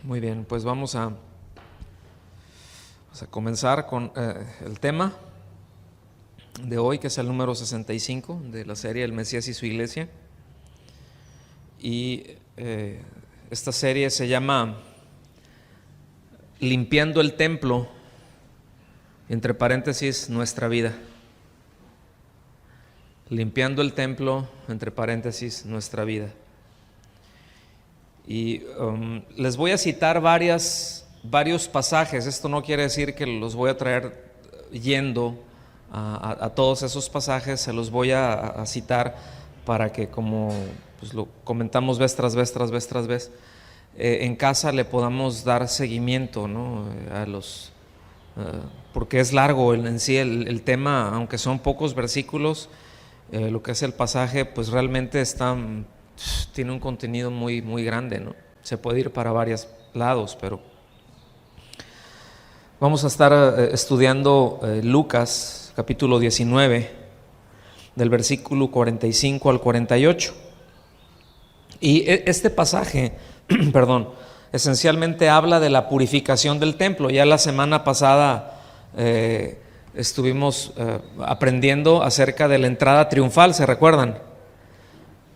Muy bien, pues vamos a comenzar con el tema de hoy, que es el número 65 de la serie El Mesías y su Iglesia. Y esta serie se llama Limpiando el Templo, entre paréntesis, nuestra vida. Limpiando el templo, entre paréntesis, nuestra vida. Y les voy a citar varios pasajes. Esto no quiere decir que los voy a traer yendo a todos esos pasajes. Se los voy a citar para que, como pues lo comentamos vez tras vez, en casa le podamos dar seguimiento, ¿no? Porque es largo en sí el tema, aunque son pocos versículos. Lo que es el pasaje, pues realmente tiene un contenido muy, muy grande, ¿no? Se puede ir para varios lados, pero vamos a estar estudiando Lucas capítulo 19, del versículo 45 al 48. Y este pasaje, esencialmente habla de la purificación del templo. Ya la semana pasada estuvimos aprendiendo acerca de la entrada triunfal, ¿se recuerdan?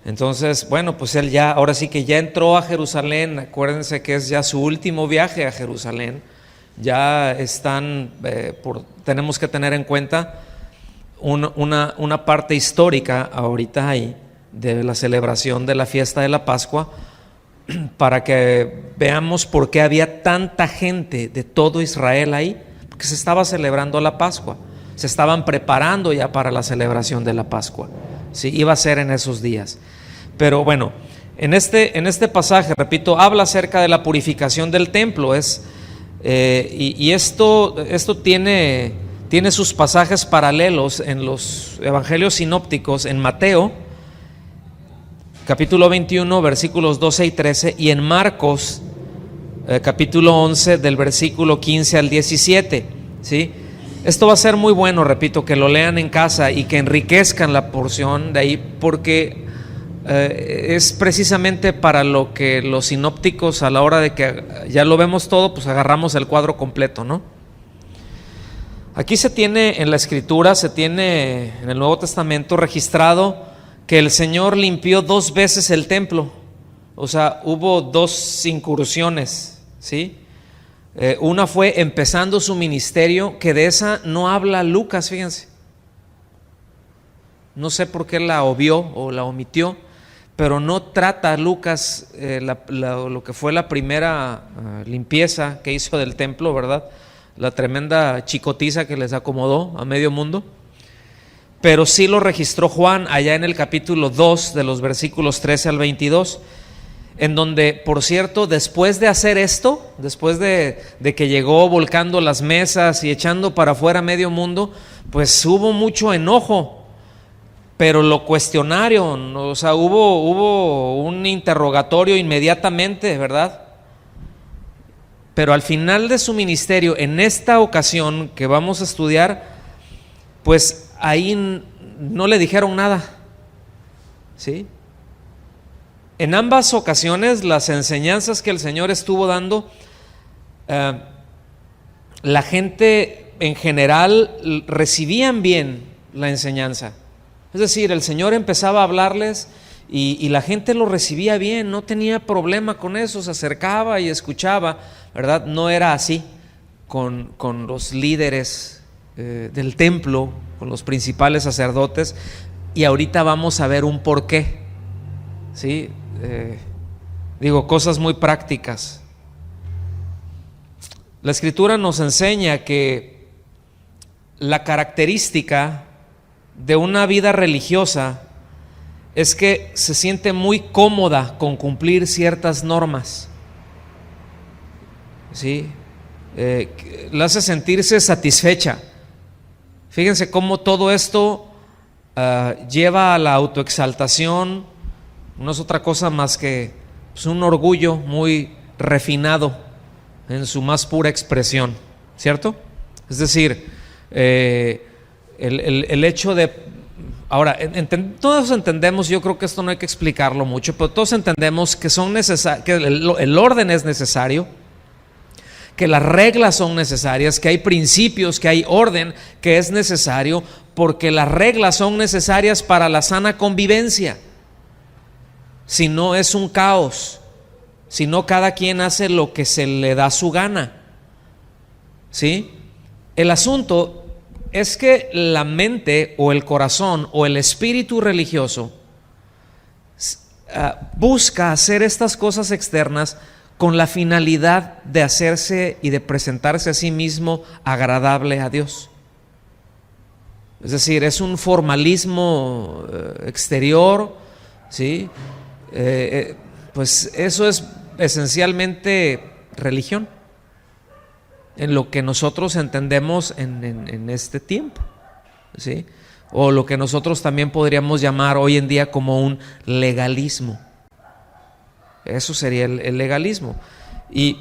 Entonces, bueno, pues él ahora sí que ya entró a Jerusalén. Acuérdense que es ya su último viaje a Jerusalén. Ya tenemos que tener en cuenta una parte histórica ahorita ahí de la celebración de la fiesta de la Pascua, para que veamos por qué había tanta gente de todo Israel ahí, porque se estaba celebrando la Pascua, se estaban preparando ya para la celebración de la Pascua. Sí, iba a ser en esos días. Pero bueno, en este pasaje, repito, habla acerca de la purificación del templo. Y esto tiene sus pasajes paralelos en los evangelios sinópticos, en Mateo capítulo 21 versículos 12 y 13, y en Marcos capítulo 11 del versículo 15 al 17, ¿sí? Esto va a ser muy bueno, repito, que lo lean en casa y que enriquezcan la porción de ahí, porque es precisamente para lo que los sinópticos, a la hora de que ya lo vemos todo, pues agarramos el cuadro completo, ¿no? Aquí se tiene en la Escritura, se tiene en el Nuevo Testamento registrado que el Señor limpió 2 veces el templo. O sea, hubo 2 incursiones, ¿sí? Una fue empezando su ministerio, que de esa no habla Lucas, fíjense. No sé por qué la obvió o la omitió, pero no trata Lucas lo que fue la primera limpieza que hizo del templo, ¿verdad? La tremenda chicotiza que les acomodó a medio mundo. Pero sí lo registró Juan allá en el capítulo 2 de los versículos 13 al 22, en donde, por cierto, después de hacer esto, después de que llegó volcando las mesas y echando para afuera medio mundo, pues hubo mucho enojo, pero lo cuestionaron. O sea, hubo un interrogatorio inmediatamente, ¿verdad? Pero al final de su ministerio, en esta ocasión que vamos a estudiar, pues ahí no le dijeron nada, ¿sí? En ambas ocasiones, las enseñanzas que el Señor estuvo dando, la gente en general recibían bien la enseñanza. Es decir, el Señor empezaba a hablarles y la gente lo recibía bien, no tenía problema con eso, se acercaba y escuchaba, ¿verdad? No era así con los líderes del templo, con los principales sacerdotes, y ahorita vamos a ver un porqué, ¿sí? Cosas muy prácticas. La Escritura nos enseña que la característica de una vida religiosa es que se siente muy cómoda con cumplir ciertas normas, ¿sí? La hace sentirse satisfecha. Fíjense cómo todo esto lleva a la autoexaltación. No es otra cosa más que un orgullo muy refinado en su más pura expresión, ¿cierto? Es decir, el hecho de... Ahora, todos entendemos, yo creo que esto no hay que explicarlo mucho, pero todos entendemos que son que el orden es necesario, que las reglas son necesarias, que hay principios, que hay orden que es necesario, porque las reglas son necesarias para la sana convivencia. Si no, es un caos. Si no, cada quien hace lo que se le da su gana. ¿Sí? El asunto es que la mente o el corazón o el espíritu religioso busca hacer estas cosas externas con la finalidad de hacerse y de presentarse a sí mismo agradable a Dios. Es decir, es un formalismo exterior, ¿sí? Pues eso es esencialmente religión, en lo que nosotros entendemos en este tiempo, ¿sí? O lo que nosotros también podríamos llamar hoy en día como un legalismo. Eso sería el legalismo. Y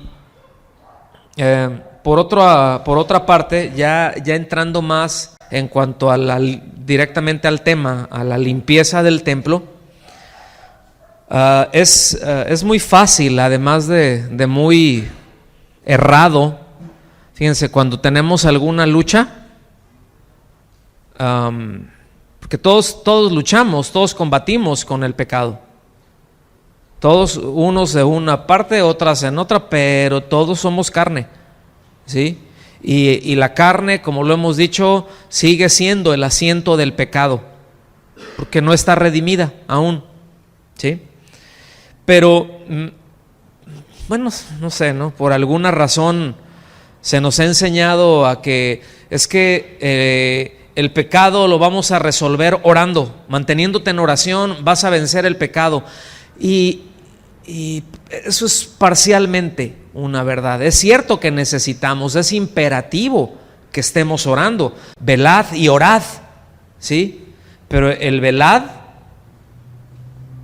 por otra parte, ya entrando más en cuanto a directamente al tema, a la limpieza del templo, es muy fácil, además de muy errado. Fíjense, cuando tenemos alguna lucha, porque todos luchamos, todos combatimos con el pecado. Todos, unos de una parte, otras en otra, pero todos somos carne, ¿sí? Y la carne, como lo hemos dicho, sigue siendo el asiento del pecado, porque no está redimida aún, ¿sí? Pero, bueno, no sé, ¿no? Por alguna razón se nos ha enseñado a que es que el pecado lo vamos a resolver orando, manteniéndote en oración, vas a vencer el pecado. Y eso es parcialmente una verdad. Es cierto que necesitamos, es imperativo que estemos orando. Velad y orad, ¿sí? Pero el velad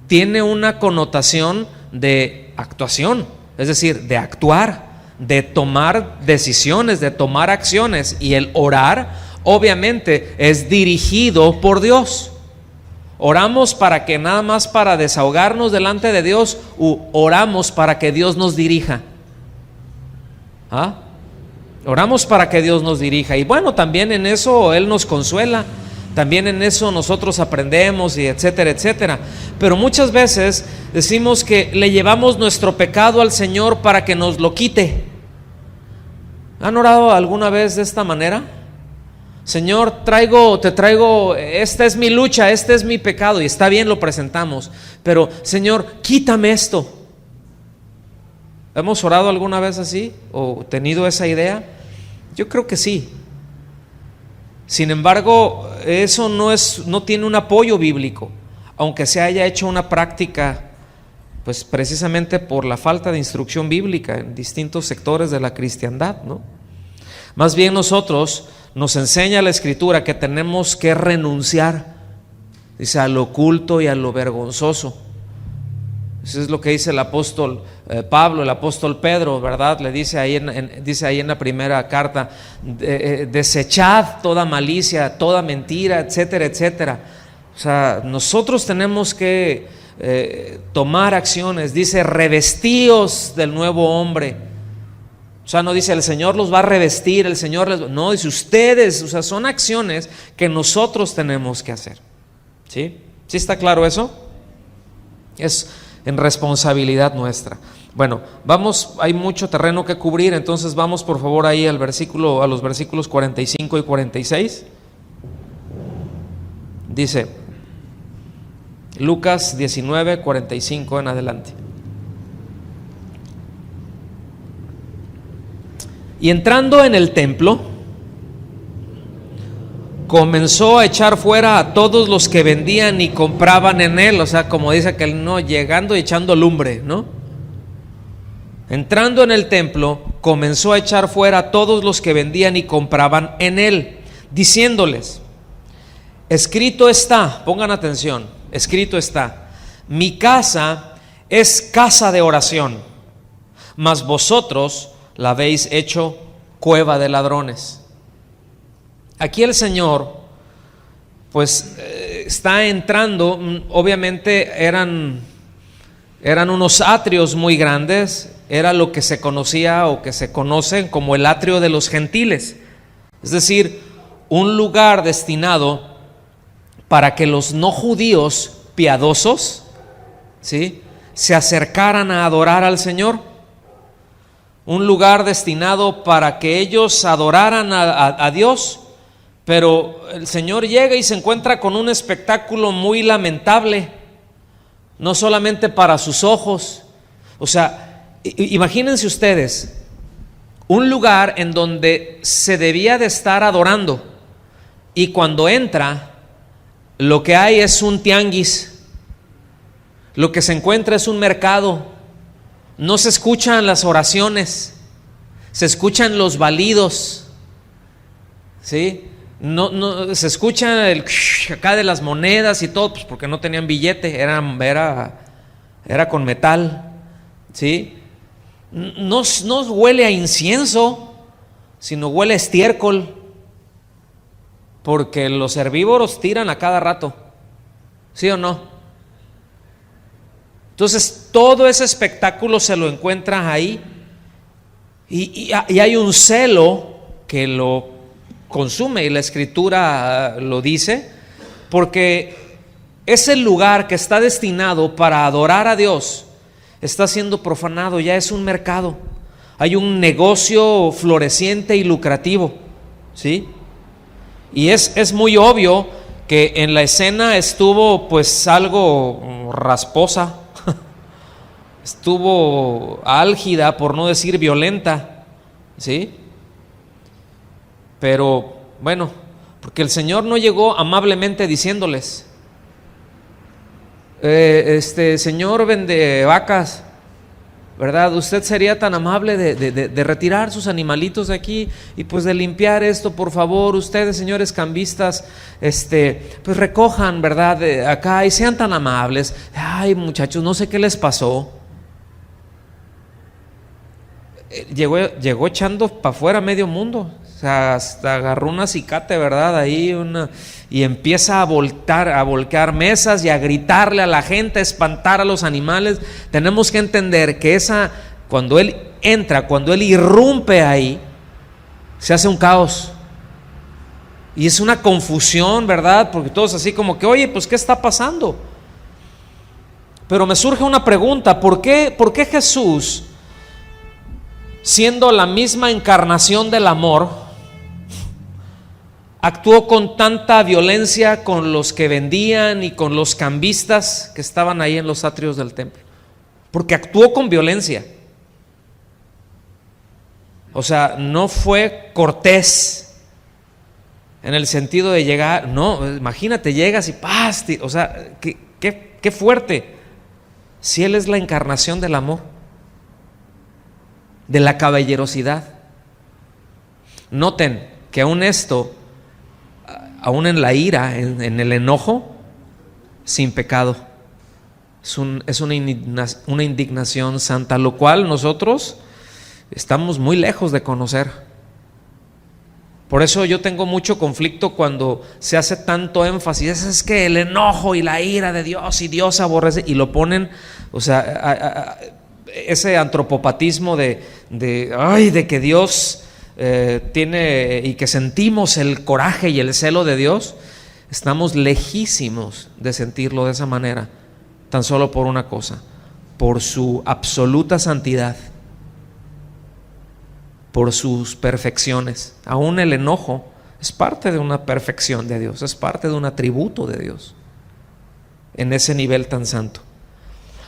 tiene una connotación de actuación, es decir, de actuar, de tomar decisiones, de tomar acciones. Y el orar, obviamente, es dirigido por Dios. ¿Oramos para que nada más para desahogarnos delante de Dios, u oramos para que Dios nos dirija? Oramos para que Dios nos dirija. Y bueno, también en eso Él nos consuela, también en eso nosotros aprendemos, y etcétera, etcétera. Pero muchas veces decimos que le llevamos nuestro pecado al Señor para que nos lo quite. ¿Han orado alguna vez de esta manera? Señor, te traigo, esta es mi lucha, este es mi pecado, y está bien, lo presentamos, pero Señor, quítame esto. ¿Hemos orado alguna vez así o tenido esa idea? Yo creo que sí. Sin embargo, eso no tiene un apoyo bíblico, aunque se haya hecho una práctica, pues precisamente por la falta de instrucción bíblica en distintos sectores de la cristiandad, ¿no? Más bien nos enseña la Escritura que tenemos que renunciar, dice, a lo oculto y a lo vergonzoso. Eso es lo que dice el apóstol Pablo, el apóstol Pedro, ¿verdad? Le dice ahí en la primera carta, desechad toda malicia, toda mentira, etcétera, etcétera. O sea, nosotros tenemos que tomar acciones. Dice, revestíos del nuevo hombre. O sea, no dice el Señor los va a revestir, no, dice ustedes. O sea, son acciones que nosotros tenemos que hacer. ¿Sí? ¿Sí está claro eso? Es en responsabilidad nuestra. Bueno, hay mucho terreno que cubrir, entonces vamos por favor ahí a los versículos 45 y 46. Dice Lucas 19, 45 en adelante. Y entrando en el templo, comenzó a echar fuera a todos los que vendían y compraban en él. O sea, como dice aquel, no, llegando y echando lumbre, ¿no? Entrando en el templo, comenzó a echar fuera a todos los que vendían y compraban en él, diciéndoles, escrito está, pongan atención, escrito está, mi casa es casa de oración, mas vosotros la habéis hecho cueva de ladrones. Aquí el Señor pues está entrando. Obviamente eran Eran unos atrios muy grandes, era lo que se conocía o que se conoce como el atrio de los gentiles, es decir, un lugar destinado para que los no judíos piadosos, ¿sí?, se acercaran a adorar al Señor. Un lugar destinado para que ellos adoraran a Dios. Pero el Señor llega y se encuentra con un espectáculo muy lamentable, no solamente para sus ojos. O sea, imagínense ustedes un lugar en donde se debía de estar adorando, y cuando entra, lo que hay es un tianguis, lo que se encuentra es un mercado. No se escuchan las oraciones, se escuchan los balidos, ¿sí? No se escucha el acá de las monedas y todo, pues porque no tenían billete, era con metal, ¿sí? No huele a incienso, sino huele a estiércol, porque los herbívoros tiran a cada rato, ¿sí o no? Entonces todo ese espectáculo se lo encuentras ahí, y hay un celo que lo consume, y la Escritura lo dice, porque ese lugar que está destinado para adorar a Dios está siendo profanado, ya es un mercado, hay un negocio floreciente y lucrativo, ¿sí? Y es muy obvio que en la escena estuvo pues algo rasposa, estuvo álgida, por no decir violenta, ¿sí? Pero bueno, porque el Señor no llegó amablemente diciéndoles, señor vende vacas, ¿verdad? Usted sería tan amable de retirar sus animalitos de aquí y pues de limpiar esto, por favor. Ustedes, señores cambistas, pues recojan, ¿verdad? Acá, y sean tan amables. Ay, muchachos, no sé qué les pasó. Llegó echando para afuera medio mundo. O sea, hasta agarró una acicate, ¿verdad? Ahí y empieza a volcar mesas y a gritarle a la gente, a espantar a los animales. Tenemos que entender que cuando Él entra, cuando Él irrumpe ahí, se hace un caos. Y es una confusión, ¿verdad? Porque todos así como que, oye, pues ¿qué está pasando? Pero me surge una pregunta, ¿por qué Jesús, siendo la misma encarnación del amor, actuó con tanta violencia con los que vendían y con los cambistas que estaban ahí en los atrios del templo? Porque actuó con violencia. O sea, no fue cortés en el sentido de llegar, no, imagínate, llegas y ¡paz! O sea, qué fuerte. Si Él es la encarnación del amor, de la caballerosidad. Noten que aún en la ira, en el enojo, sin pecado, es una indignación santa, lo cual nosotros estamos muy lejos de conocer. Por eso yo tengo mucho conflicto cuando se hace tanto énfasis, es que el enojo y la ira de Dios, y Dios aborrece, y lo ponen, o sea, ese antropopatismo de que Dios tiene, y que sentimos el coraje y el celo de Dios. Estamos lejísimos de sentirlo de esa manera, tan solo por una cosa, por su absoluta santidad, por sus perfecciones. Aún el enojo es parte de una perfección de Dios, es parte de un atributo de Dios en ese nivel tan santo.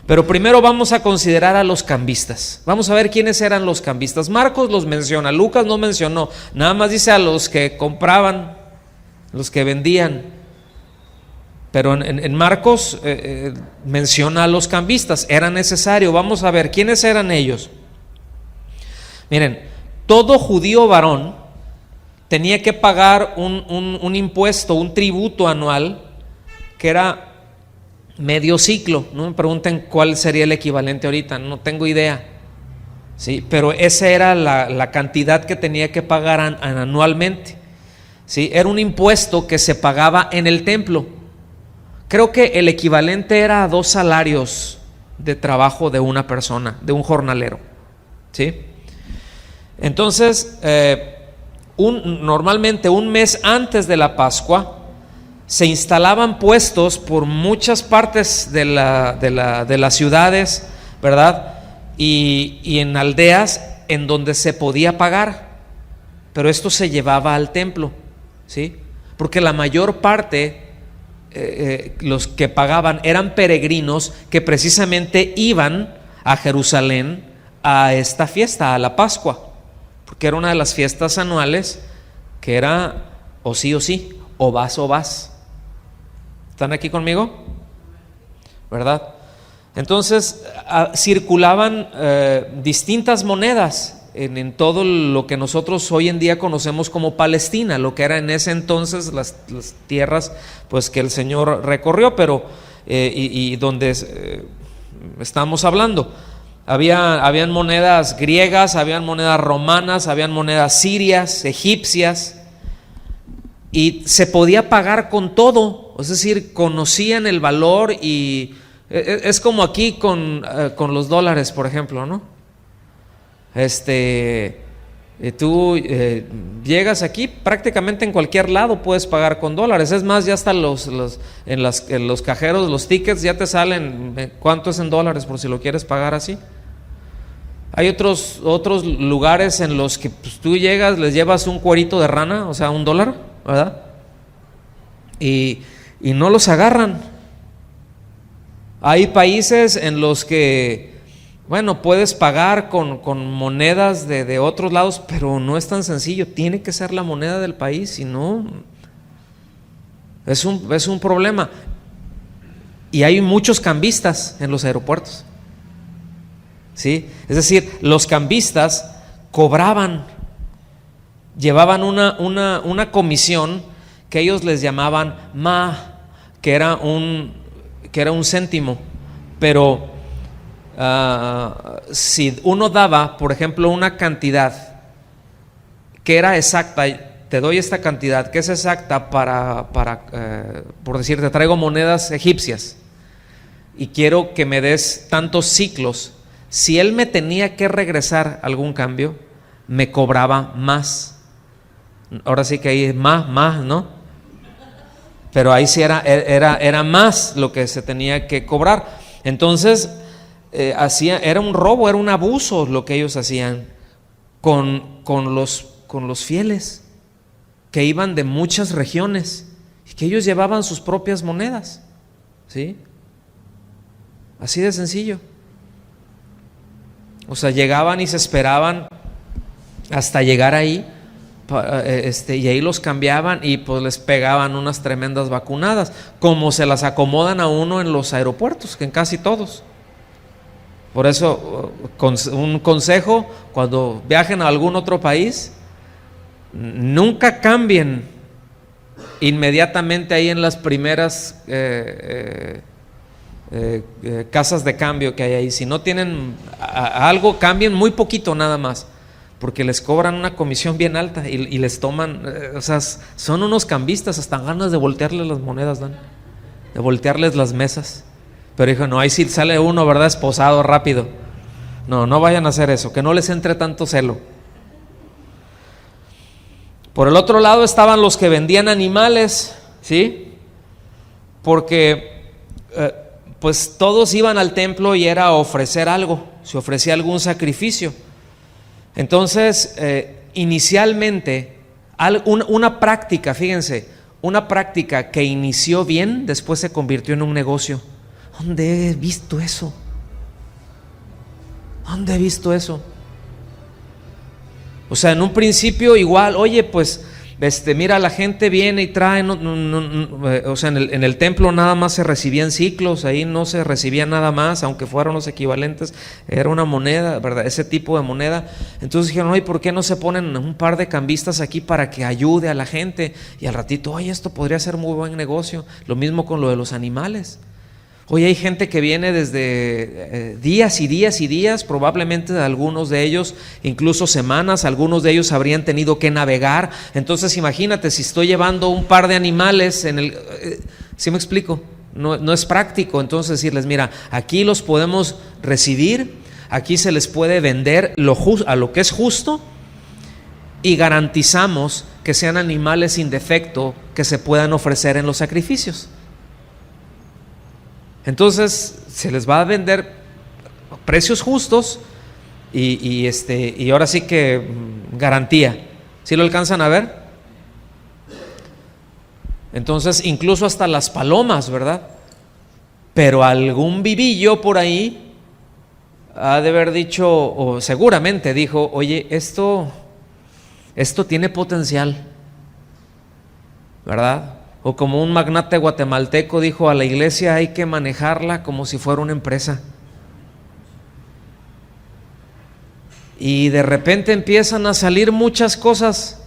Pero primero vamos a considerar a los cambistas. Vamos a ver quiénes eran los cambistas. Marcos los menciona, Lucas no mencionó, nada más dice a los que compraban, los que vendían. Pero en Marcos menciona a los cambistas. Era necesario. Vamos a ver quiénes eran ellos. Miren, todo judío varón tenía que pagar un impuesto, un tributo anual, que era medio ciclo. No me pregunten cuál sería el equivalente ahorita, no tengo idea, ¿sí? Pero esa era la cantidad que tenía que pagar anualmente, ¿sí? Era un impuesto que se pagaba en el templo. Creo que el equivalente era a 2 salarios de trabajo de una persona, de un jornalero, ¿sí? Entonces, normalmente un mes antes de la Pascua se instalaban puestos por muchas partes de las ciudades, ¿verdad? Y en aldeas en donde se podía pagar, pero esto se llevaba al templo, ¿sí? Porque la mayor parte, los que pagaban eran peregrinos que precisamente iban a Jerusalén a esta fiesta, a la Pascua, porque era una de las fiestas anuales que era o sí, o vas. ¿Están aquí conmigo? ¿Verdad? Entonces circulaban distintas monedas en todo lo que nosotros hoy en día conocemos como Palestina, lo que era en ese entonces las tierras pues que el Señor recorrió, pero y donde estamos hablando. Habían monedas griegas, habían monedas romanas, habían monedas sirias, egipcias, y se podía pagar con todo, es decir, conocían el valor. Y es como aquí con los dólares, por ejemplo, ¿no? Tú llegas aquí, prácticamente en cualquier lado puedes pagar con dólares. Es más, ya hasta en los cajeros, los tickets ya te salen cuánto es en dólares por si lo quieres pagar así. Hay otros lugares en los que pues, tú llegas, les llevas un cuerito de rana, o sea, $1, ¿verdad? Y no los agarran. Hay países en los que, bueno, puedes pagar con monedas de otros lados, pero no es tan sencillo, tiene que ser la moneda del país, si no, es un problema. Y hay muchos cambistas en los aeropuertos, ¿sí? Es decir, los cambistas cobraban, llevaban una comisión que ellos les llamaban que era un céntimo, pero si uno daba, por ejemplo, una cantidad que era exacta, te doy esta cantidad que es exacta para por decir, te traigo monedas egipcias y quiero que me des tantos ciclos. Si él me tenía que regresar algún cambio, me cobraba más. Ahora sí que ahí es más, ¿no? Pero ahí sí era más lo que se tenía que cobrar. Entonces era un robo, era un abuso lo que ellos hacían con los fieles que iban de muchas regiones y que ellos llevaban sus propias monedas, ¿sí? Así de sencillo. O sea, llegaban y se esperaban hasta llegar ahí, y ahí los cambiaban y pues les pegaban unas tremendas vacunadas, como se las acomodan a uno en los aeropuertos, que en casi todos. Por eso, un consejo: cuando viajen a algún otro país, nunca cambien inmediatamente ahí en las primeras casas de cambio que hay ahí. Si no tienen algo, cambien muy poquito nada más, porque les cobran una comisión bien alta y les toman, o sea, son unos cambistas, hasta ganas de voltearles las monedas dan, de voltearles las mesas. Pero dijo, no, ahí sí sale uno, ¿verdad?, esposado rápido. No vayan a hacer eso, que no les entre tanto celo. Por el otro lado estaban los que vendían animales, ¿sí? Porque pues todos iban al templo y era a ofrecer algo, se ofrecía algún sacrificio. Entonces, inicialmente, una práctica, fíjense, una práctica que inició bien, después se convirtió en un negocio. ¿Dónde he visto eso? ¿Dónde he visto eso? O sea, en un principio igual, oye, pues, mira, la gente viene y trae, o sea, en el templo nada más se recibían ciclos, ahí no se recibía nada más, aunque fueran los equivalentes, era una moneda, ¿verdad?, ese tipo de moneda. Entonces dijeron, oye, ¿por qué no se ponen un par de cambistas aquí para que ayude a la gente? Y al ratito, oye, esto podría ser muy buen negocio. Lo mismo con lo de los animales. Hoy hay gente que viene desde días y días y días, probablemente algunos de ellos incluso semanas, algunos de ellos habrían tenido que navegar. Entonces imagínate, si estoy llevando un par de animales ¿sí me explico? no es práctico. Entonces decirles, mira, aquí los podemos recibir, aquí se les puede vender a lo que es justo y garantizamos que sean animales sin defecto que se puedan ofrecer en los sacrificios. Entonces se les va a vender precios justos y ahora sí que garantía. ¿Sí lo alcanzan a ver? Entonces incluso hasta las palomas, ¿verdad? Pero algún vivillo por ahí ha de haber dicho, o seguramente dijo, oye, esto tiene potencial, ¿verdad? O como un magnate guatemalteco dijo, a la iglesia hay que manejarla como si fuera una empresa. Y de repente empiezan a salir muchas cosas.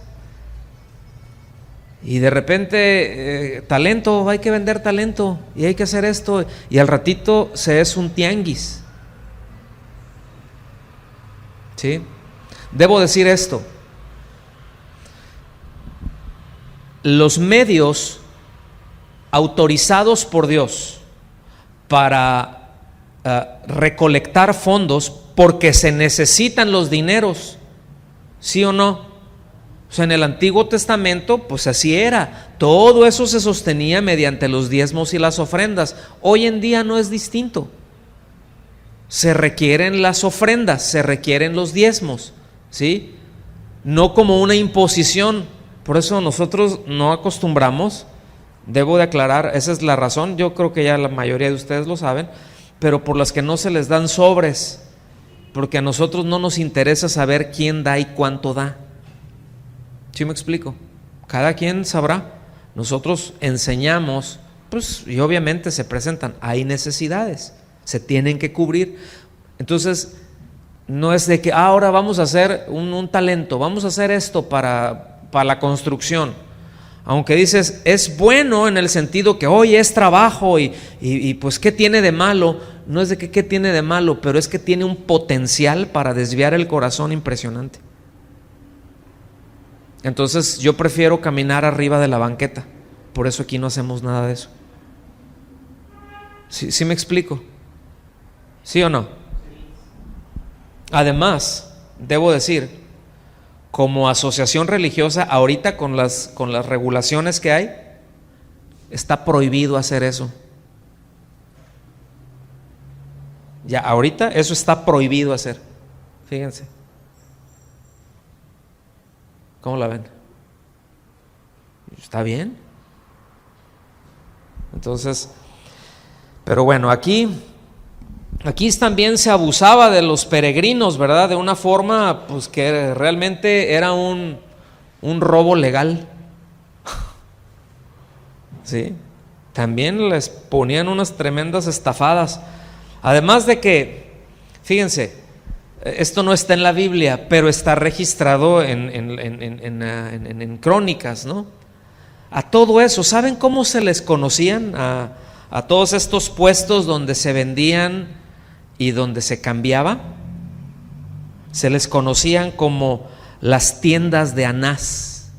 Y de repente, talento, hay que vender talento y hay que hacer esto. Y al ratito se es un tianguis. ¿Sí? Debo decir esto. Los medios autorizados por Dios para recolectar fondos, porque se necesitan los dineros, ¿sí o no? O sea, en el Antiguo Testamento, pues así era. Todo eso se sostenía mediante los diezmos y las ofrendas. Hoy en día no es distinto. Se requieren las ofrendas, se requieren los diezmos, ¿sí? No como una imposición. Por eso nosotros no acostumbramos, debo de aclarar, esa es la razón, yo creo que ya la mayoría de ustedes lo saben, pero por las que no se les dan sobres, porque a nosotros no nos interesa saber quién da y cuánto da. ¿Sí me explico? Cada quien sabrá. Nosotros enseñamos, pues, y obviamente se presentan, hay necesidades, se tienen que cubrir. Entonces, no es de que ahora vamos a hacer un talento, vamos a hacer esto para la construcción. Aunque dices, es bueno en el sentido que hoy es trabajo y pues ¿qué tiene de malo? No es de que qué tiene de malo, pero es que tiene un potencial para desviar el corazón impresionante. Entonces yo prefiero caminar arriba de la banqueta. Por eso aquí no hacemos nada de eso. ¿Sí me explico? ¿Sí o no? Además, debo decir, como asociación religiosa, ahorita con las regulaciones que hay, está prohibido hacer eso. Ya, ahorita eso está prohibido hacer. Fíjense. ¿Cómo la ven? ¿Está bien? Entonces, pero bueno, aquí también se abusaba de los peregrinos, ¿verdad? De una forma pues que realmente era un robo legal. ¿Sí? También les ponían unas tremendas estafadas. Además de que, fíjense, esto no está en la Biblia, pero está registrado en crónicas, ¿no? A todo eso, ¿saben cómo se les conocían a todos estos puestos donde se vendían y donde se cambiaba? Se les conocían como las tiendas de Anás.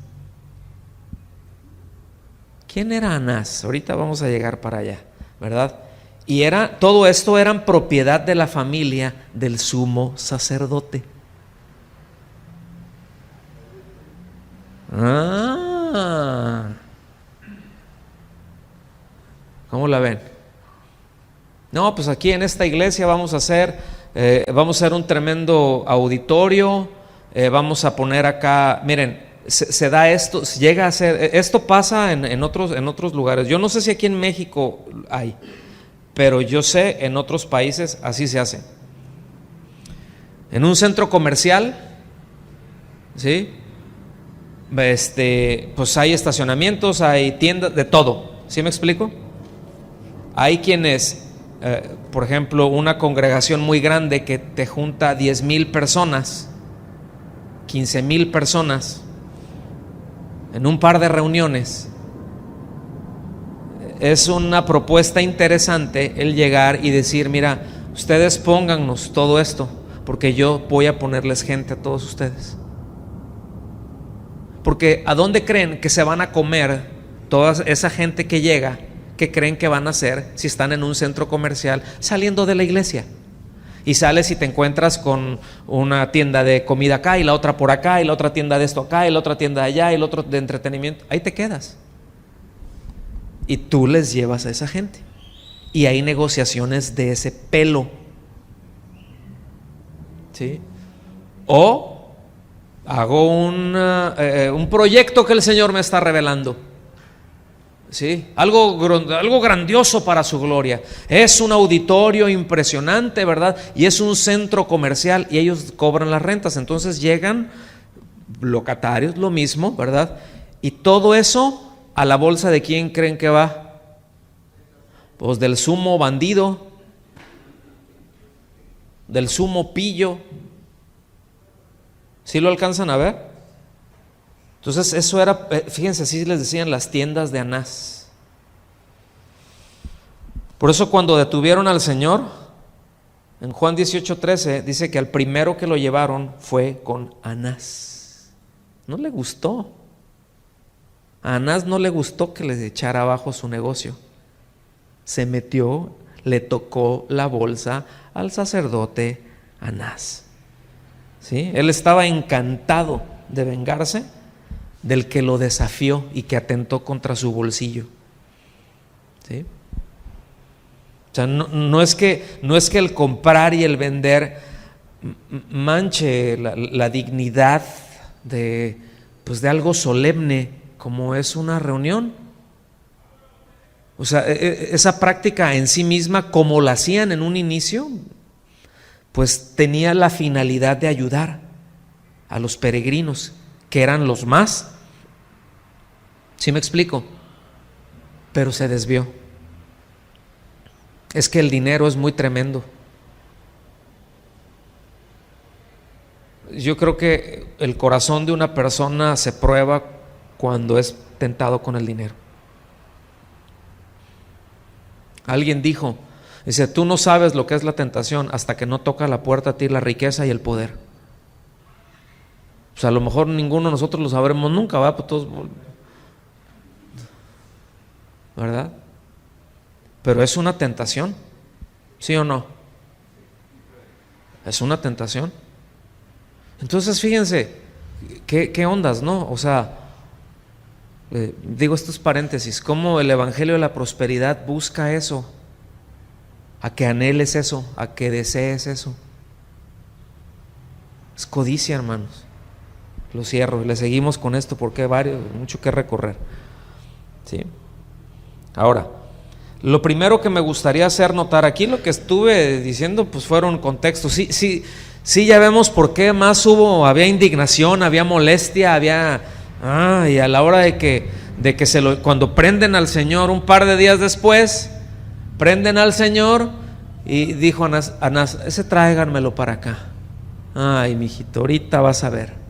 ¿Quién era Anás? Ahorita vamos a llegar para allá, ¿verdad? Y todo esto eran propiedad de la familia del sumo sacerdote. ¿Cómo la ven? No, pues aquí en esta iglesia vamos a hacer un tremendo auditorio, vamos a poner acá, miren, se da esto, llega a ser, esto pasa en otros lugares. Yo no sé si aquí en México hay, pero yo sé en otros países así se hace. En un centro comercial, ¿sí? Pues hay estacionamientos, hay tiendas, de todo. ¿Sí me explico? Hay quienes, por ejemplo, una congregación muy grande que te junta 10,000 personas, 15,000 personas en un par de reuniones. Es una propuesta interesante el llegar y decir, mira, ustedes póngannos todo esto, porque yo voy a ponerles gente a todos ustedes. Porque ¿a dónde creen que se van a comer toda esa gente que llega que creen que van a hacer si están en un centro comercial saliendo de la iglesia. Y sales y te encuentras con una tienda de comida acá y la otra por acá y la otra tienda de esto acá y la otra tienda de allá y el otro de entretenimiento. Ahí te quedas. Y tú les llevas a esa gente. Y hay negociaciones de ese pelo. ¿Sí? O hago un proyecto que el Señor me está revelando. ¿Sí? Algo grandioso para su gloria. Es un auditorio impresionante, ¿verdad? Y es un centro comercial y ellos cobran las rentas. Entonces llegan locatarios, lo mismo, ¿verdad? Y todo eso a la bolsa de ¿quién creen que va? Pues del sumo bandido, del sumo pillo. ¿Sí lo alcanzan a ver? Entonces eso era, fíjense, así les decían las tiendas de Anás. Por eso cuando detuvieron al Señor, en Juan 18:13 dice que al primero que lo llevaron fue con Anás. No le gustó. A Anás no le gustó que les echara abajo su negocio. Se metió, le tocó la bolsa al sacerdote Anás. ¿Sí? Él estaba encantado de vengarse del que lo desafió y que atentó contra su bolsillo. ¿Sí? O sea, no es que el comprar y el vender manche la dignidad de algo solemne como es una reunión. O sea, esa práctica en sí misma, como la hacían en un inicio, pues tenía la finalidad de ayudar a los peregrinos, que eran los más. ¿Sí me explico? Pero se desvió. Es que el dinero es muy tremendo. Yo creo que el corazón de una persona se prueba cuando es tentado con el dinero. Alguien dijo, dice, tú no sabes lo que es la tentación hasta que no toca la puerta a ti la riqueza y el poder. O sea, a lo mejor ninguno de nosotros lo sabremos nunca, ¿verdad? Pues todos, ¿verdad? Pero es una tentación, ¿sí o no? Es una tentación. Entonces fíjense, qué ondas, ¿no? O sea, digo estos paréntesis, cómo el evangelio de la prosperidad busca eso, a que anheles eso, a que desees eso. Es codicia, hermanos. Lo cierro y le seguimos con esto porque hay mucho que recorrer. ¿Sí? Ahora, lo primero que me gustaría hacer notar aquí, lo que estuve diciendo, pues fueron contextos. Sí, ya vemos por qué más había indignación, había molestia, y a la hora de que cuando prenden al Señor un par de días después, prenden al Señor y dijo Anás, ese tráiganmelo para acá. Ay, mijito, ahorita vas a ver.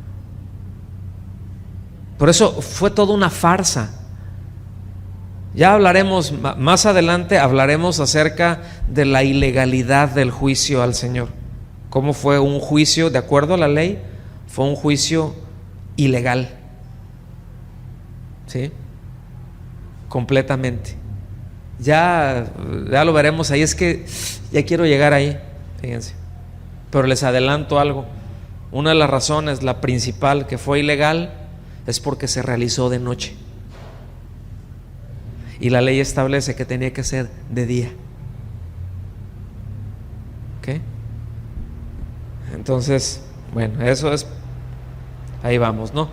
Por eso fue toda una farsa. Ya hablaremos, más adelante hablaremos acerca de la ilegalidad del juicio al Señor. Cómo fue un juicio, de acuerdo a la ley, fue un juicio ilegal. ¿Sí? Completamente. Ya lo veremos ahí, es que ya quiero llegar ahí, fíjense. Pero les adelanto algo. Una de las razones, la principal, que fue ilegal, es porque se realizó de noche. Y la ley establece que tenía que ser de día. ¿Ok? Entonces, bueno, eso es, ahí vamos, ¿no?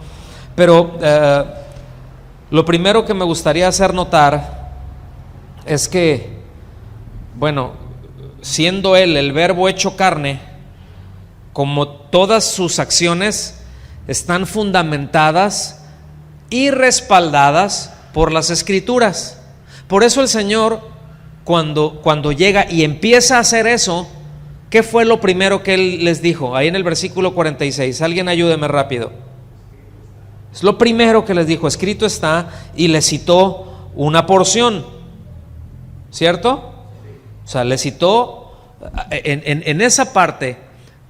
Pero lo primero que me gustaría hacer notar es que, bueno, siendo Él el Verbo hecho carne, como todas sus acciones están fundamentadas y respaldadas por las Escrituras. Por eso el Señor, cuando llega y empieza a hacer eso, ¿qué fue lo primero que Él les dijo? Ahí en el versículo 46, alguien ayúdeme rápido. Es lo primero que les dijo, escrito está, y le citó una porción, ¿cierto? O sea, le citó en esa parte,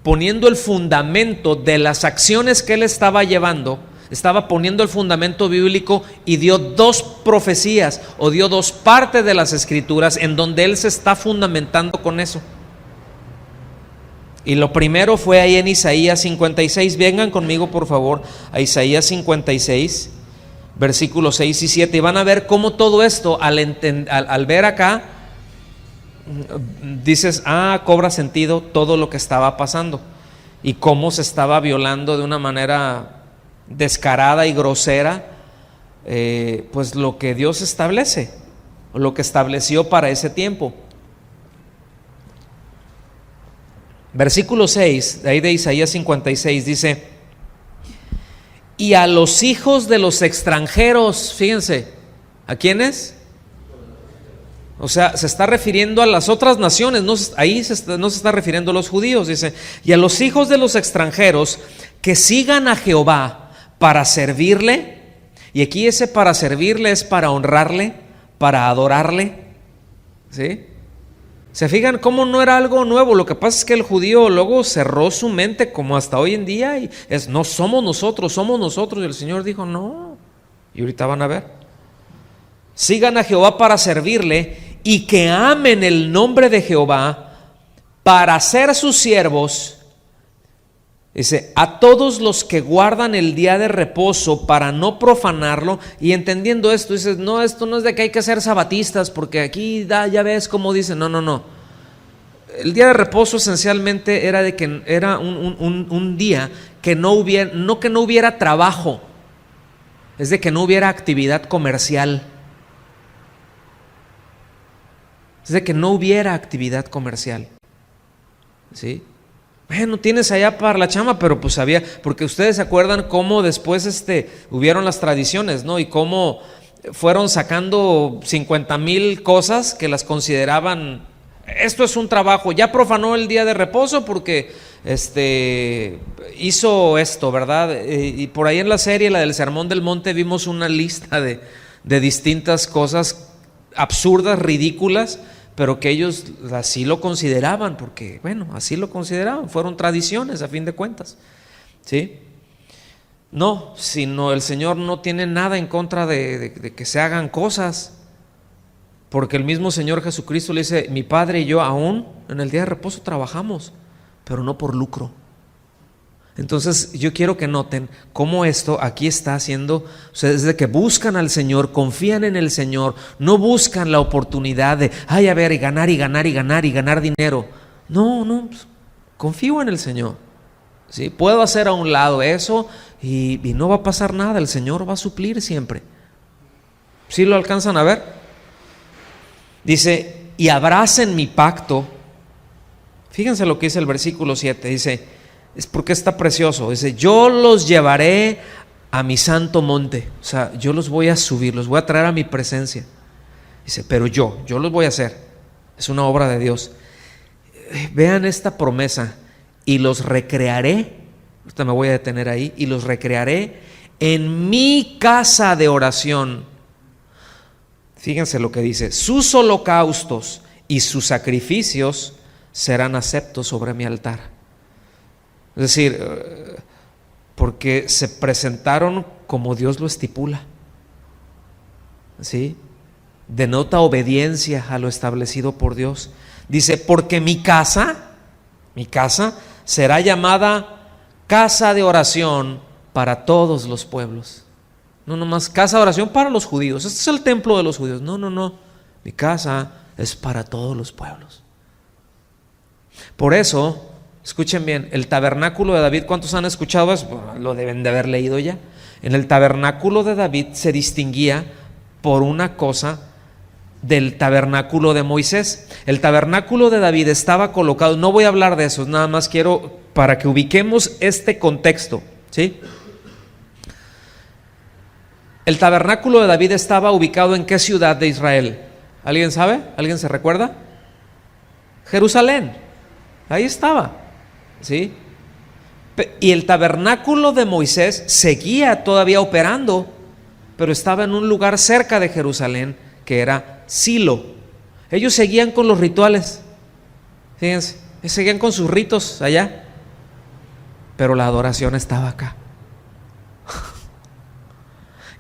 poniendo el fundamento de las acciones que Él estaba llevando, estaba poniendo el fundamento bíblico y dio dos profecías o dio dos partes de las escrituras en donde él se está fundamentando con eso. Y lo primero fue ahí en Isaías 56. Vengan conmigo por favor a Isaías 56, versículos 6 y 7, y van a ver cómo todo esto al ver acá dices, cobra sentido todo lo que estaba pasando y cómo se estaba violando de una manera descarada y grosera pues lo que Dios establece, lo que estableció para ese tiempo. Versículo 6 de ahí de Isaías 56 dice: y a los hijos de los extranjeros, fíjense, ¿a quiénes? O sea, se está refiriendo a las otras naciones, no se está refiriendo a los judíos. Dice: y a los hijos de los extranjeros que sigan a Jehová para servirle. Y aquí ese para servirle es para honrarle, para adorarle, ¿sí? ¿Se fijan cómo no era algo nuevo? Lo que pasa es que el judío luego cerró su mente como hasta hoy en día y no somos nosotros. Y el Señor dijo no. Y ahorita van a ver. Sigan a Jehová para servirle y que amen el nombre de Jehová para ser sus siervos. Dice: a todos los que guardan el día de reposo para no profanarlo. Y entendiendo esto, dices, no, esto no es de que hay que ser sabatistas, porque aquí ya ves cómo dice. No. El día de reposo esencialmente era de que era un día que no hubiera trabajo, es de que no hubiera actividad comercial. Es de que no hubiera actividad comercial, ¿sí? Bueno, tienes allá para la chama, pero pues había, porque ustedes se acuerdan cómo después hubieron las tradiciones, ¿no? Y cómo fueron sacando 50,000 cosas que las consideraban, esto es un trabajo. Ya profanó el día de reposo porque hizo esto, ¿verdad? Y por ahí en la serie, la del Sermón del Monte, vimos una lista de distintas cosas absurdas, ridículas, pero que ellos así lo consideraban, porque bueno, así lo consideraban, fueron tradiciones a fin de cuentas, ¿sí? No, sino el Señor no tiene nada en contra de que se hagan cosas, porque el mismo Señor Jesucristo le dice: mi Padre y yo aún en el día de reposo trabajamos, pero no por lucro. Entonces yo quiero que noten cómo esto aquí está haciendo, o sea, desde que buscan al Señor, confían en el Señor, no buscan la oportunidad de, a ver, y ganar dinero. No, pues, confío en el Señor, ¿sí? Puedo hacer a un lado eso y no va a pasar nada, el Señor va a suplir siempre. ¿Sí lo alcanzan a ver? Dice: y abracen mi pacto. Fíjense lo que dice el versículo 7, dice, es porque está precioso, dice: yo los llevaré a mi santo monte. O sea, yo los voy a subir, los voy a traer a mi presencia. Dice, pero yo los voy a hacer. Es una obra de Dios. Vean esta promesa: y los recrearé. Ahorita me voy a detener ahí. Y los recrearé en mi casa de oración. Fíjense lo que dice: sus holocaustos y sus sacrificios serán aceptos sobre mi altar. Es decir, porque se presentaron como Dios lo estipula, ¿sí? Denota obediencia a lo establecido por Dios. Dice: porque mi casa será llamada casa de oración para todos los pueblos. No nomás casa de oración para los judíos, este es el templo de los judíos. No, mi casa es para todos los pueblos. Por eso, escuchen bien, el tabernáculo de David, ¿cuántos han escuchado eso? Bueno, lo deben de haber leído ya. En el tabernáculo de David se distinguía por una cosa del tabernáculo de Moisés. El tabernáculo de David estaba colocado, no voy a hablar de eso, nada más quiero para que ubiquemos este contexto, ¿sí? El tabernáculo de David estaba ubicado ¿en qué ciudad de Israel? ¿Alguien sabe? ¿Alguien se recuerda? Jerusalén, ahí estaba, ¿sí? Y el tabernáculo de Moisés seguía todavía operando, pero estaba en un lugar cerca de Jerusalén que era Silo. Ellos seguían con los rituales, fíjense, seguían con sus ritos allá, pero la adoración estaba acá.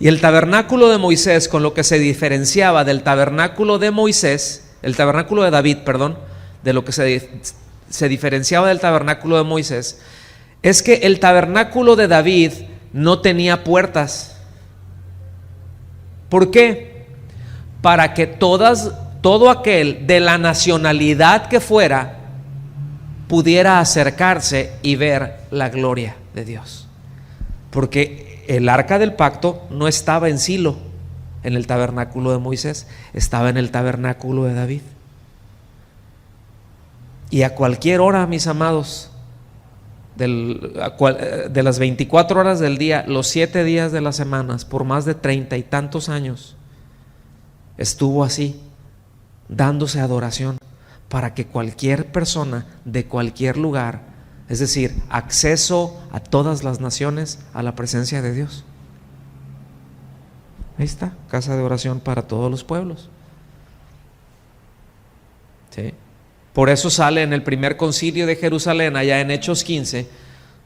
Y el tabernáculo de Moisés, con lo que se diferenciaba del tabernáculo de Moisés, el tabernáculo de David, perdón, de lo que se diferenciaba del tabernáculo de Moisés, es que el tabernáculo de David no tenía puertas. ¿Por qué? Para que todo aquel de la nacionalidad que fuera pudiera acercarse y ver la gloria de Dios. Porque el arca del pacto no estaba en Silo, en el tabernáculo de Moisés, estaba en el tabernáculo de David. Y a cualquier hora, mis amados, de las 24 horas del día, los 7 días de las semanas, por más de 30 y tantos años, estuvo así, dándose adoración, para que cualquier persona de cualquier lugar, es decir, acceso a todas las naciones a la presencia de Dios. Ahí está, casa de oración para todos los pueblos. ¿Sí? Por eso sale en el primer concilio de Jerusalén, allá en Hechos 15,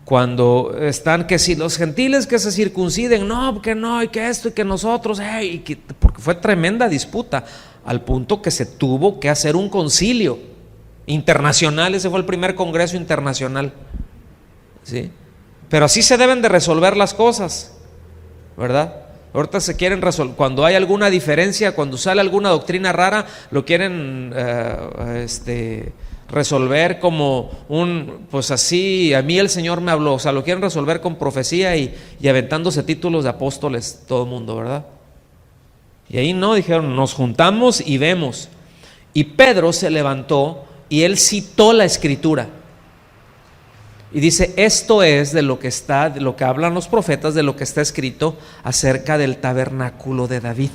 cuando están que si los gentiles que se circunciden, no, que no, y que esto, y que nosotros, porque fue tremenda disputa, al punto que se tuvo que hacer un concilio internacional. Ese fue el primer congreso internacional, ¿sí? Pero así se deben de resolver las cosas, ¿verdad? Ahorita se quieren resolver, cuando hay alguna diferencia, cuando sale alguna doctrina rara, lo quieren resolver como pues así, a mí el Señor me habló, o sea, lo quieren resolver con profecía y aventándose títulos de apóstoles todo el mundo, ¿verdad? Y ahí no, dijeron, nos juntamos y vemos. Y Pedro se levantó y él citó la escritura y dice: esto es de lo que hablan los profetas, de lo que está escrito acerca del tabernáculo de David.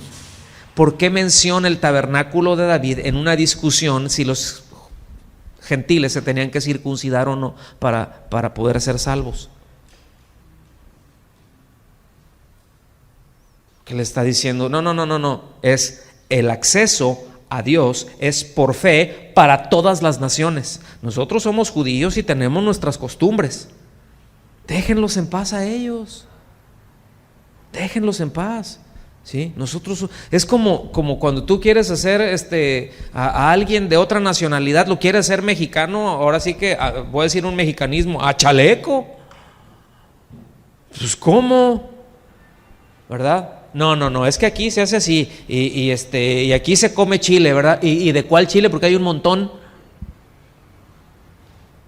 ¿Por qué menciona el tabernáculo de David en una discusión si los gentiles se tenían que circuncidar o no para poder ser salvos? Que le está diciendo, no, es el acceso a Dios es por fe para todas las naciones. Nosotros somos judíos y tenemos nuestras costumbres. Déjenlos en paz a ellos. Déjenlos en paz. ¿Sí? Nosotros es como cuando tú quieres hacer a alguien de otra nacionalidad, lo quieres hacer mexicano, ahora sí que voy a decir un mexicanismo, a chaleco. Pues ¿cómo? ¿Verdad? No, es que aquí se hace así y aquí se come chile, ¿verdad? ¿Y de cuál chile? Porque hay un montón.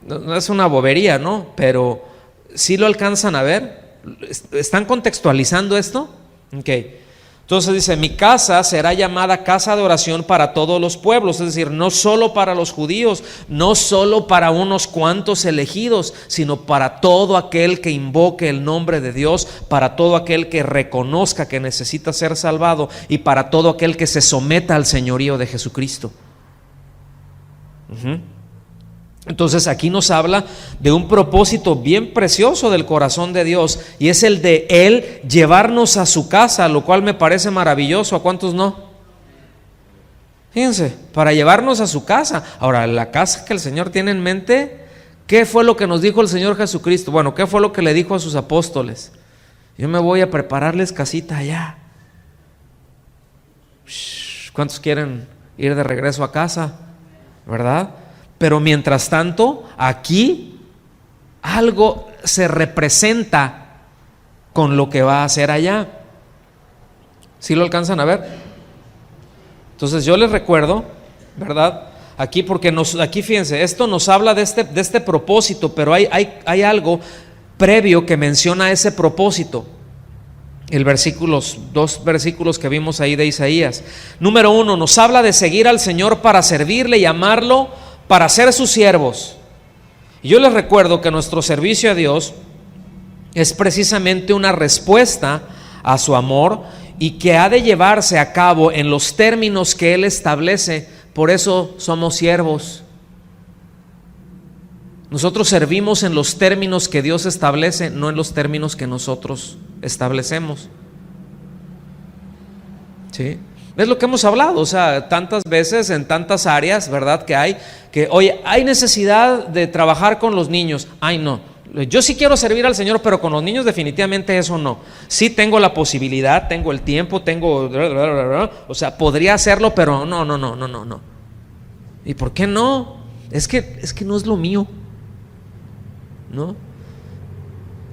No es una bobería, ¿no? Pero ¿sí lo alcanzan a ver? ¿Están contextualizando esto? Ok. Entonces dice: mi casa será llamada casa de oración para todos los pueblos, es decir, no solo para los judíos, no solo para unos cuantos elegidos, sino para todo aquel que invoque el nombre de Dios, para todo aquel que reconozca que necesita ser salvado y para todo aquel que se someta al señorío de Jesucristo. Entonces aquí nos habla de un propósito bien precioso del corazón de Dios, y es el de Él llevarnos a su casa, lo cual me parece maravilloso. ¿A cuántos no? Fíjense, para llevarnos a su casa. Ahora, la casa que el Señor tiene en mente, ¿qué fue lo que nos dijo el Señor Jesucristo? Bueno, ¿qué fue lo que le dijo a sus apóstoles? Yo me voy a prepararles casita allá. ¿Cuántos quieren ir de regreso a casa? ¿Verdad? Pero mientras tanto, aquí algo se representa con lo que va a hacer allá. ¿Sí lo alcanzan a ver? Entonces yo les recuerdo, ¿verdad? Aquí porque aquí fíjense, esto nos habla de este propósito, pero hay algo previo que menciona ese propósito. Dos versículos que vimos ahí de Isaías. Número 1, nos habla de seguir al Señor para servirle y amarlo, para ser sus siervos. Y yo les recuerdo que nuestro servicio a Dios es precisamente una respuesta a su amor y que ha de llevarse a cabo en los términos que Él establece. Por eso somos siervos. Nosotros servimos en los términos que Dios establece, no en los términos que nosotros establecemos. ¿Sí? Es lo que hemos hablado, o sea, tantas veces en tantas áreas, ¿verdad? Que oye, hay necesidad de trabajar con los niños. Ay, no, Yo sí quiero servir al Señor, pero con los niños definitivamente eso no. Sí tengo la posibilidad, tengo el tiempo, o sea, podría hacerlo, pero no. ¿Y por qué no? Es que no es lo mío, ¿no?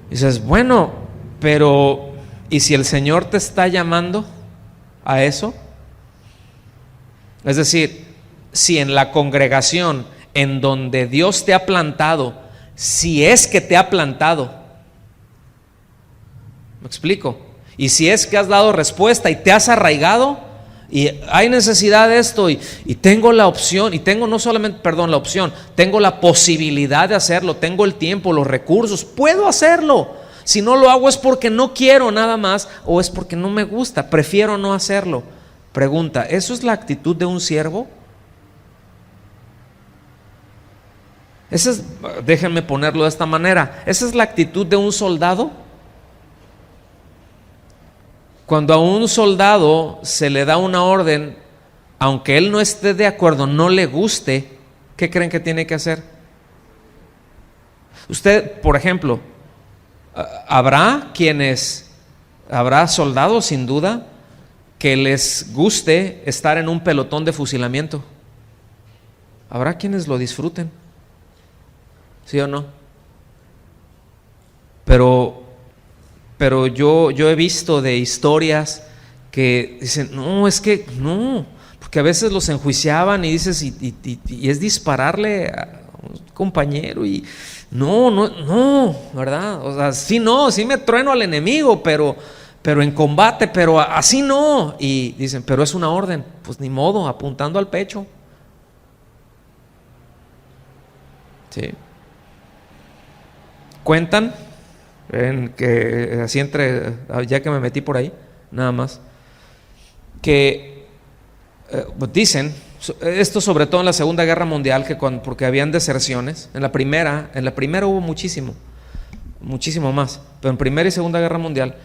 Y dices, bueno, pero ¿y si el Señor te está llamando a eso? Es decir, si en la congregación en donde Dios te ha plantado, si es que te ha plantado, ¿me explico? Y si es que has dado respuesta y te has arraigado y hay necesidad de esto y tengo la opción, y tengo no solamente, la opción, tengo la posibilidad de hacerlo, tengo el tiempo, los recursos, puedo hacerlo. Si no lo hago es porque no quiero nada más, o es porque no me gusta, prefiero no hacerlo. Pregunta, ¿eso es la actitud de un siervo? Déjenme ponerlo de esta manera, ¿esa es la actitud de un soldado? Cuando a un soldado se le da una orden, aunque él no esté de acuerdo, no le guste, ¿qué creen que tiene que hacer? Usted, por ejemplo, habrá soldados sin duda que les guste estar en un pelotón de fusilamiento. Habrá quienes lo disfruten, ¿sí o no? Pero yo he visto de historias que dicen, no, es que no, porque a veces los enjuiciaban y dices, y es dispararle a un compañero y no, ¿verdad? O sea, sí me trueno al enemigo, pero en combate, pero así no. Y dicen, pero es una orden, pues ni modo, apuntando al pecho. Sí. Cuentan que así ya que me metí por ahí, nada más, que dicen esto sobre todo en la Segunda Guerra Mundial, que porque habían deserciones. En la primera hubo muchísimo más, pero en Primera y Segunda Guerra Mundial,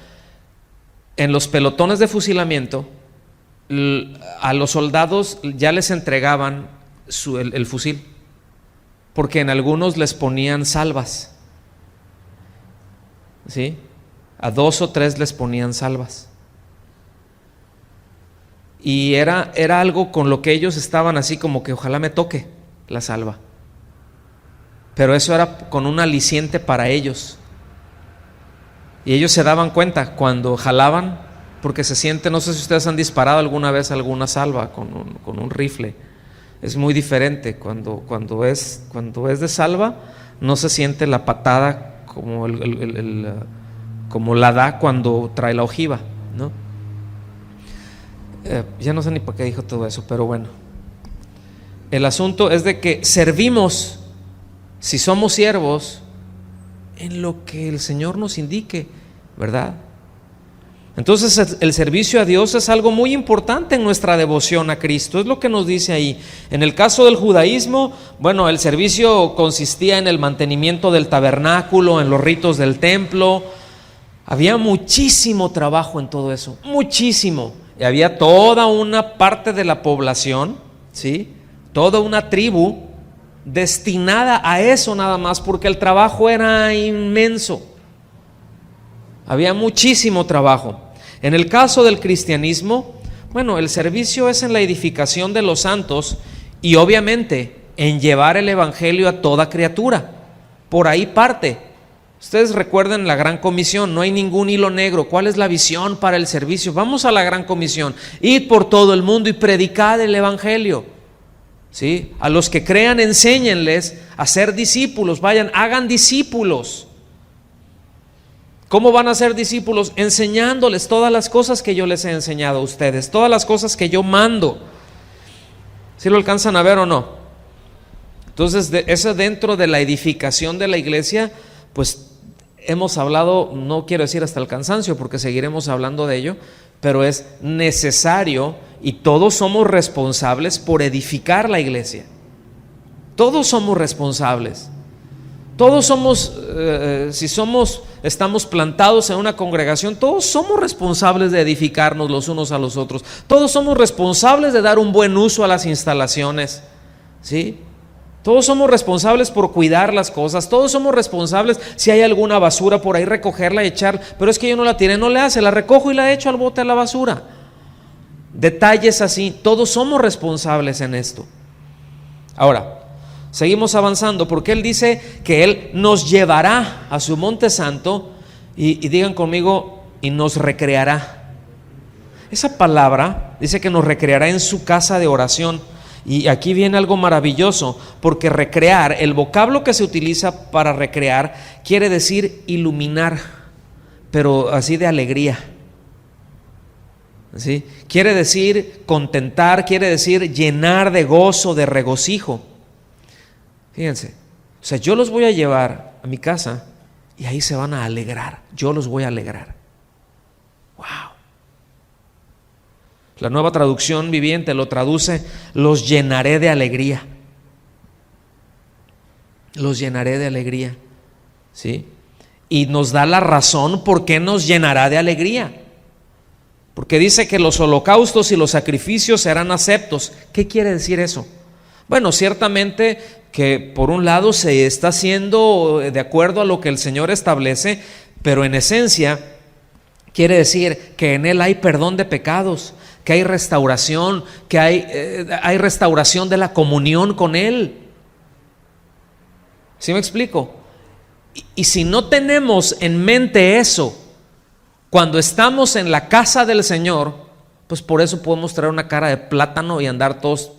en los pelotones de fusilamiento, a los soldados ya les entregaban el fusil, porque en algunos les ponían salvas. ¿Sí? A 2 o 3 les ponían salvas. Y era algo con lo que ellos estaban así como que ojalá me toque la salva. Pero eso era con un aliciente para ellos. Y ellos se daban cuenta cuando jalaban, porque se siente, no sé si ustedes han disparado alguna vez alguna salva con un rifle. Es muy diferente. Cuando es de salva, no se siente la patada como como la da cuando trae la ojiva, ¿no? Ya no sé ni por qué dijo todo eso, pero bueno, el asunto es de que servimos, si somos siervos, en lo que el Señor nos indique, ¿verdad? Entonces el servicio a Dios es algo muy importante en nuestra devoción a Cristo, es lo que nos dice ahí. En el caso del judaísmo, bueno, el servicio consistía en el mantenimiento del tabernáculo, en los ritos del templo. Había muchísimo trabajo en todo eso, muchísimo. Y había toda una parte de la población, ¿sí? Toda una tribu destinada a eso nada más, porque el trabajo era inmenso. Había muchísimo trabajo. En el caso del cristianismo, bueno, el servicio es en la edificación de los santos y obviamente en llevar el evangelio a toda criatura. Por ahí parte. Ustedes recuerden la gran comisión, no hay ningún hilo negro. ¿Cuál es la visión para el servicio? Vamos a la gran comisión. Id por todo el mundo y predicad el evangelio. ¿Sí? A los que crean, enséñenles a ser discípulos. Vayan, hagan discípulos. ¿Cómo van a ser discípulos? Enseñándoles todas las cosas que yo les he enseñado a ustedes, todas las cosas que yo mando. ¿Sí lo alcanzan a ver o no? Entonces, eso dentro de la edificación de la iglesia, pues hemos hablado, no quiero decir hasta el cansancio, porque seguiremos hablando de ello, pero es necesario y todos somos responsables por edificar la iglesia. Todos somos responsables. Todos somos, estamos plantados en una congregación, todos somos responsables de edificarnos los unos a los otros. Todos somos responsables de dar un buen uso a las instalaciones, ¿sí? Todos somos responsables por cuidar las cosas, todos somos responsables si hay alguna basura por ahí, recogerla y echar, pero es que yo no la tiré, no le hace, la recojo y la echo al bote a la basura. Detalles así, todos somos responsables en esto. Ahora, seguimos avanzando porque Él dice que Él nos llevará a su monte santo y digan conmigo, y nos recreará. Esa palabra dice que nos recreará en su casa de oración. Y aquí viene algo maravilloso, porque recrear, el vocablo que se utiliza para recrear quiere decir iluminar, pero así de alegría. ¿Sí? Quiere decir contentar, quiere decir llenar de gozo, de regocijo. Fíjense, o sea, yo los voy a llevar a mi casa y ahí se van a alegrar, yo los voy a alegrar. ¡Wow! La Nueva Traducción Viviente lo traduce: los llenaré de alegría. Los llenaré de alegría. ¿Sí? Y nos da la razón por qué nos llenará de alegría. Porque dice que los holocaustos y los sacrificios serán aceptos. ¿Qué quiere decir eso? Bueno, ciertamente que por un lado se está haciendo de acuerdo a lo que el Señor establece, pero en esencia quiere decir que en Él hay perdón de pecados, que hay restauración, que hay restauración de la comunión con Él. ¿Sí me explico? Y si no tenemos en mente eso cuando estamos en la casa del Señor, pues por eso podemos traer una cara de plátano y andar todos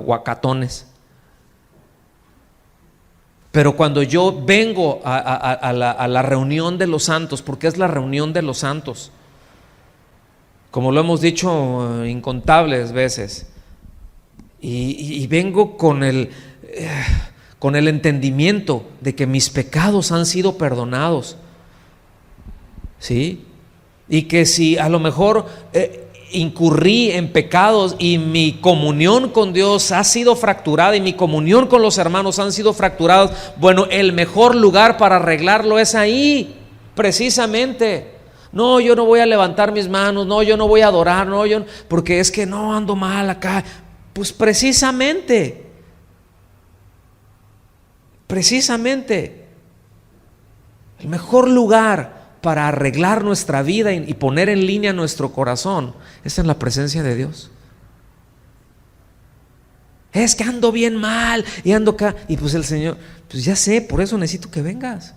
guacatones. Pero cuando yo vengo a la reunión de los santos, porque es la reunión de los santos, como lo hemos dicho incontables veces, y vengo con el entendimiento de que mis pecados han sido perdonados, ¿sí? Y que si a lo mejor incurrí en pecados y mi comunión con Dios ha sido fracturada y mi comunión con los hermanos han sido fracturados, bueno, el mejor lugar para arreglarlo es ahí, precisamente. No, yo no voy a levantar mis manos, no, yo no voy a adorar, no, porque es que no, ando mal acá. Pues precisamente el mejor lugar para arreglar nuestra vida y poner en línea nuestro corazón es en la presencia de Dios. Es que ando bien mal y ando acá, y pues el Señor, pues ya sé, por eso necesito que vengas.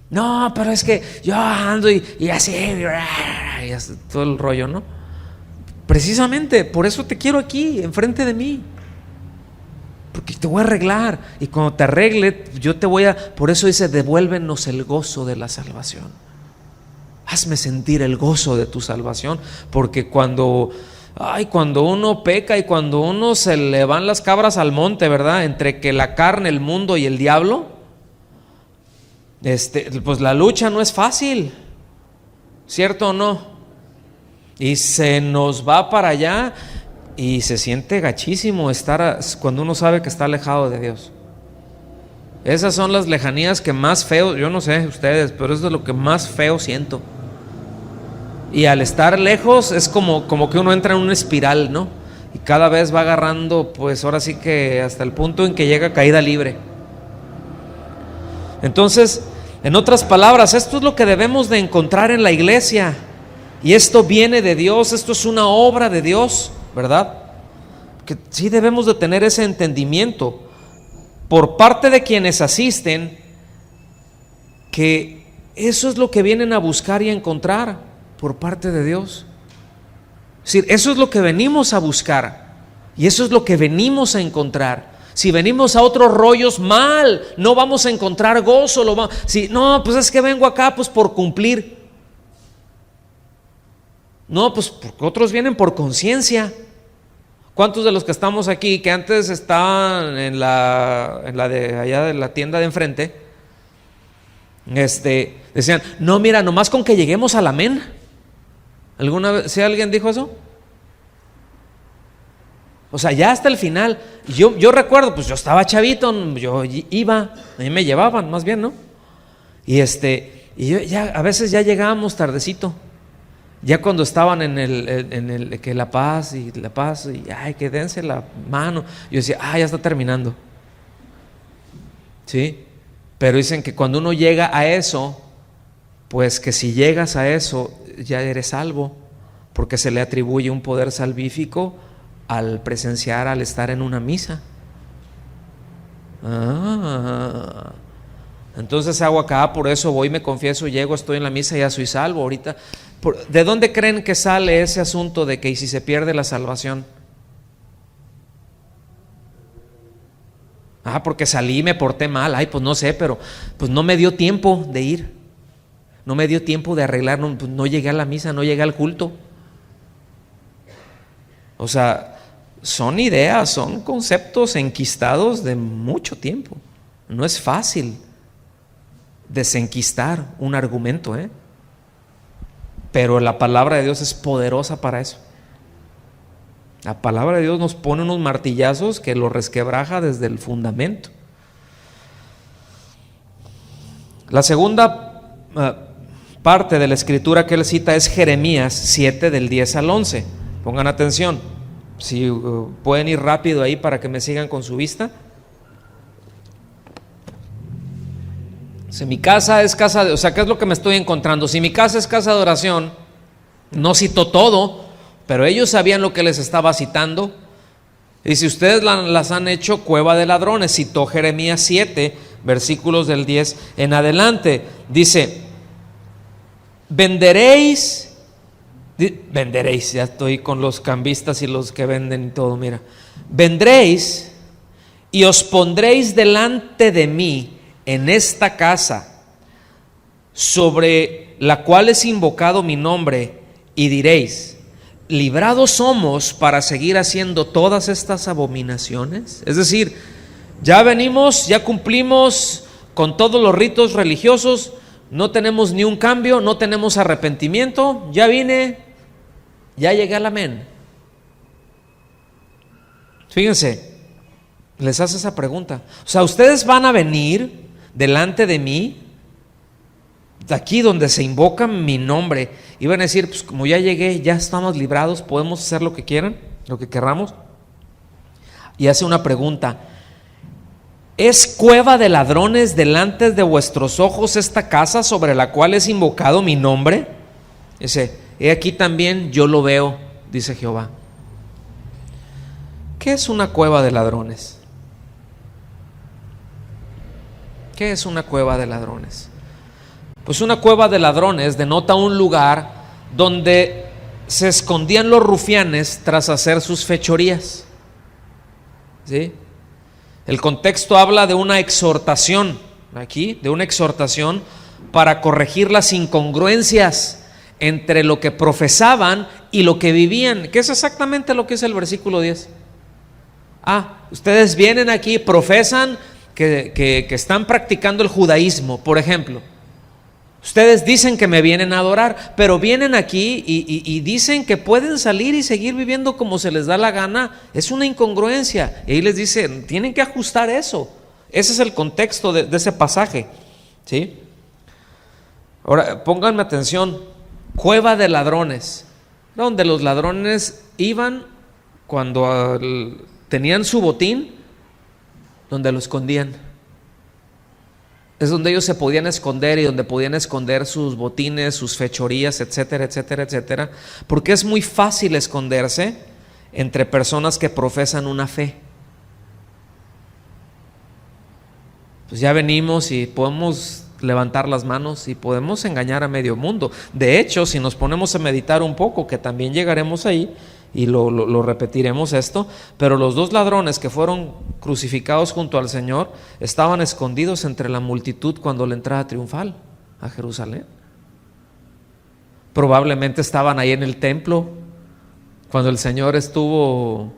No, pero es que yo ando y así, y así, todo el rollo, ¿no? Precisamente por eso te quiero aquí, enfrente de mí, porque te voy a arreglar, y cuando te arregle, yo te voy a, por eso dice, devuélvenos el gozo de la salvación. Hazme sentir el gozo de tu salvación, porque cuando uno peca y cuando uno se le van las cabras al monte, ¿verdad? Entre que la carne, el mundo y el diablo, pues la lucha no es fácil, ¿cierto o no? Y se nos va para allá y se siente gachísimo estar cuando uno sabe que está alejado de Dios. Esas son las lejanías que más feo, yo no sé ustedes, pero eso es lo que más feo siento. Y al estar lejos es como que uno entra en una espiral, ¿no? Y cada vez va agarrando, pues ahora sí que hasta el punto en que llega a caída libre. Entonces, en otras palabras, esto es lo que debemos de encontrar en la iglesia. Y esto viene de Dios, esto es una obra de Dios, ¿verdad? Que sí debemos de tener ese entendimiento por parte de quienes asisten, que eso es lo que vienen a buscar y a encontrar por parte de Dios. Es decir, eso es lo que venimos a buscar y eso es lo que venimos a encontrar. Si venimos a otros rollos, mal, no vamos a encontrar gozo. No, pues es que vengo acá pues por cumplir. No, pues porque otros vienen por conciencia. ¿Cuántos de los que estamos aquí, que antes estaban en la de allá de la tienda de enfrente, decían, no, mira, nomás con que lleguemos al amén? ¿Alguna vez, si alguien dijo eso? O sea, ya hasta el final. Yo recuerdo, pues yo estaba chavito, yo iba, a mí me llevaban más bien, ¿no? Y yo ya, a veces ya llegábamos tardecito. Ya cuando estaban en el que la paz y ay, que dense la mano, yo decía, ya está terminando. ¿Sí? Pero dicen que cuando uno llega a eso, pues que si llegas a eso, ya eres salvo, porque se le atribuye un poder salvífico al presenciar, al estar en una misa. Entonces hago acá, por eso voy, me confieso, llego, estoy en la misa, ya soy salvo. Ahorita, ¿de dónde creen que sale ese asunto de que y si se pierde la salvación? Porque salí, me porté mal. Pues no sé, pero pues no me dio tiempo de ir, no me dio tiempo de arreglar, no llegué a la misa, no llegué al culto. O sea, son ideas, son conceptos enquistados de mucho tiempo. No es fácil desenquistar un argumento, pero la palabra de Dios es poderosa para eso. La palabra de Dios nos pone unos martillazos que lo resquebraja desde el fundamento. La segunda parte de la escritura que él cita es Jeremías 7 del 10 al 11. Pongan atención, si pueden ir rápido ahí para que me sigan con su vista. Si mi casa es casa de, ¿qué es lo que me estoy encontrando? Si mi casa es casa de oración, no citó todo, pero ellos sabían lo que les estaba citando. Y si ustedes las han hecho cueva de ladrones, citó Jeremías 7, versículos del 10 en adelante. Dice, venderéis, ya estoy con los cambistas y los que venden y todo, mira. Vendréis y os pondréis delante de mí en esta casa, sobre la cual es invocado mi nombre, y diréis, librados somos para seguir haciendo todas estas abominaciones. Es decir, ya venimos, ya cumplimos con todos los ritos religiosos, no tenemos ni un cambio, no tenemos arrepentimiento, ya vine, ya llegué al amén. Fíjense, les hace esa pregunta. Ustedes van a venir delante de mí, de aquí donde se invoca mi nombre, y van a decir, pues como ya llegué, ya estamos librados, podemos hacer lo que quieran, lo que querramos. Y hace una pregunta: ¿es cueva de ladrones delante de vuestros ojos esta casa sobre la cual es invocado mi nombre? Dice, he aquí también yo lo veo, dice Jehová. ¿Qué es una cueva de ladrones? ¿Qué es una cueva de ladrones? Pues una cueva de ladrones denota un lugar donde se escondían los rufianes tras hacer sus fechorías. ¿Sí? El contexto habla de una exhortación, aquí, de una exhortación para corregir las incongruencias entre lo que profesaban y lo que vivían, que es exactamente lo que es el versículo 10. Ustedes vienen aquí, profesan que están practicando el judaísmo, por ejemplo. Ustedes dicen que me vienen a adorar, pero vienen aquí y dicen que pueden salir y seguir viviendo como se les da la gana. Es una incongruencia. Y ahí les dice, tienen que ajustar eso. Ese es el contexto de ese pasaje, ¿sí? Ahora, pónganme atención. Cueva de ladrones, donde los ladrones iban cuando tenían su botín, donde lo escondían. Es donde ellos se podían esconder y donde podían esconder sus botines, sus fechorías, etcétera, etcétera, etcétera. Porque es muy fácil esconderse entre personas que profesan una fe. Pues ya venimos y podemos levantar las manos y podemos engañar a medio mundo. De hecho, si nos ponemos a meditar un poco, que también llegaremos ahí y lo repetiremos esto, pero los dos ladrones que fueron crucificados junto al Señor estaban escondidos entre la multitud cuando la entrada triunfal a Jerusalén. Probablemente estaban ahí en el templo cuando el Señor estuvo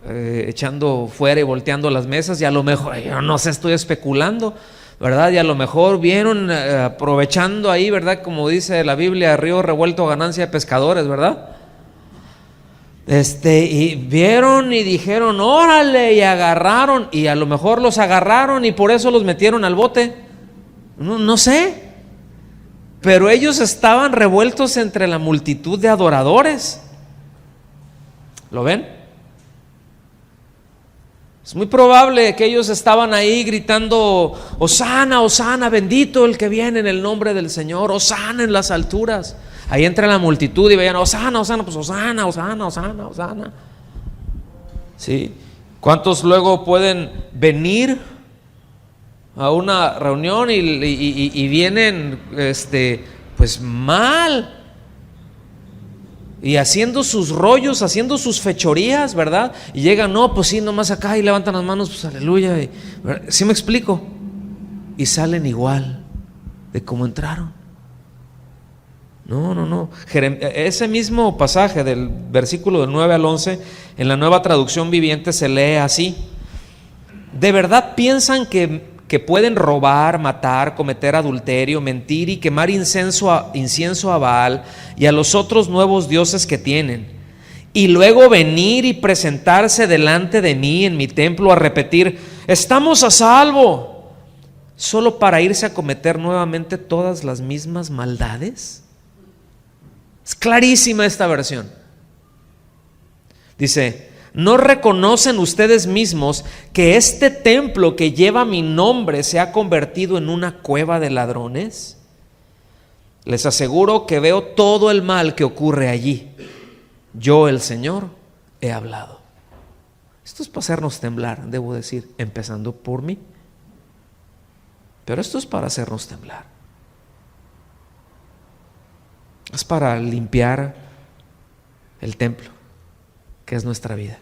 echando fuera y volteando las mesas, y a lo mejor, yo no sé, estoy especulando, ¿verdad? Y a lo mejor vieron aprovechando ahí, ¿verdad? Como dice la Biblia, río revuelto, ganancia de pescadores, ¿verdad? Y vieron y dijeron, órale, y agarraron, y a lo mejor los agarraron y por eso los metieron al bote. No sé. pero ellos estaban revueltos entre la multitud de adoradores. ¿Lo ven? Es muy probable que ellos estaban ahí gritando: Hosana, Hosana, bendito el que viene en el nombre del Señor, Hosana en las alturas. Ahí entre la multitud y veían: Hosana, Hosana, pues Hosana, Hosana, Hosana, Hosana. ¿Sí? ¿Cuántos luego pueden venir a una reunión y vienen pues mal, y haciendo sus rollos, haciendo sus fechorías, ¿verdad? Y llegan: no, pues sí, nomás acá, y levantan las manos, pues aleluya, ¿sí me explico? Y salen igual de como entraron. No. Ese mismo pasaje del versículo del 9 al 11 en la Nueva Traducción Viviente se lee así: ¿de verdad piensan que pueden robar, matar, cometer adulterio, mentir y quemar incienso a Baal y a los otros nuevos dioses que tienen, y luego venir y presentarse delante de mí en mi templo a repetir: estamos a salvo, solo para irse a cometer nuevamente todas las mismas maldades? Es clarísima esta versión. Dice: ¿no reconocen ustedes mismos que este templo que lleva mi nombre se ha convertido en una cueva de ladrones? Les aseguro que veo todo el mal que ocurre allí. Yo, el Señor, he hablado. Esto es para hacernos temblar, debo decir, empezando por mí. Pero esto es para hacernos temblar. Es para limpiar el templo, que es nuestra vida,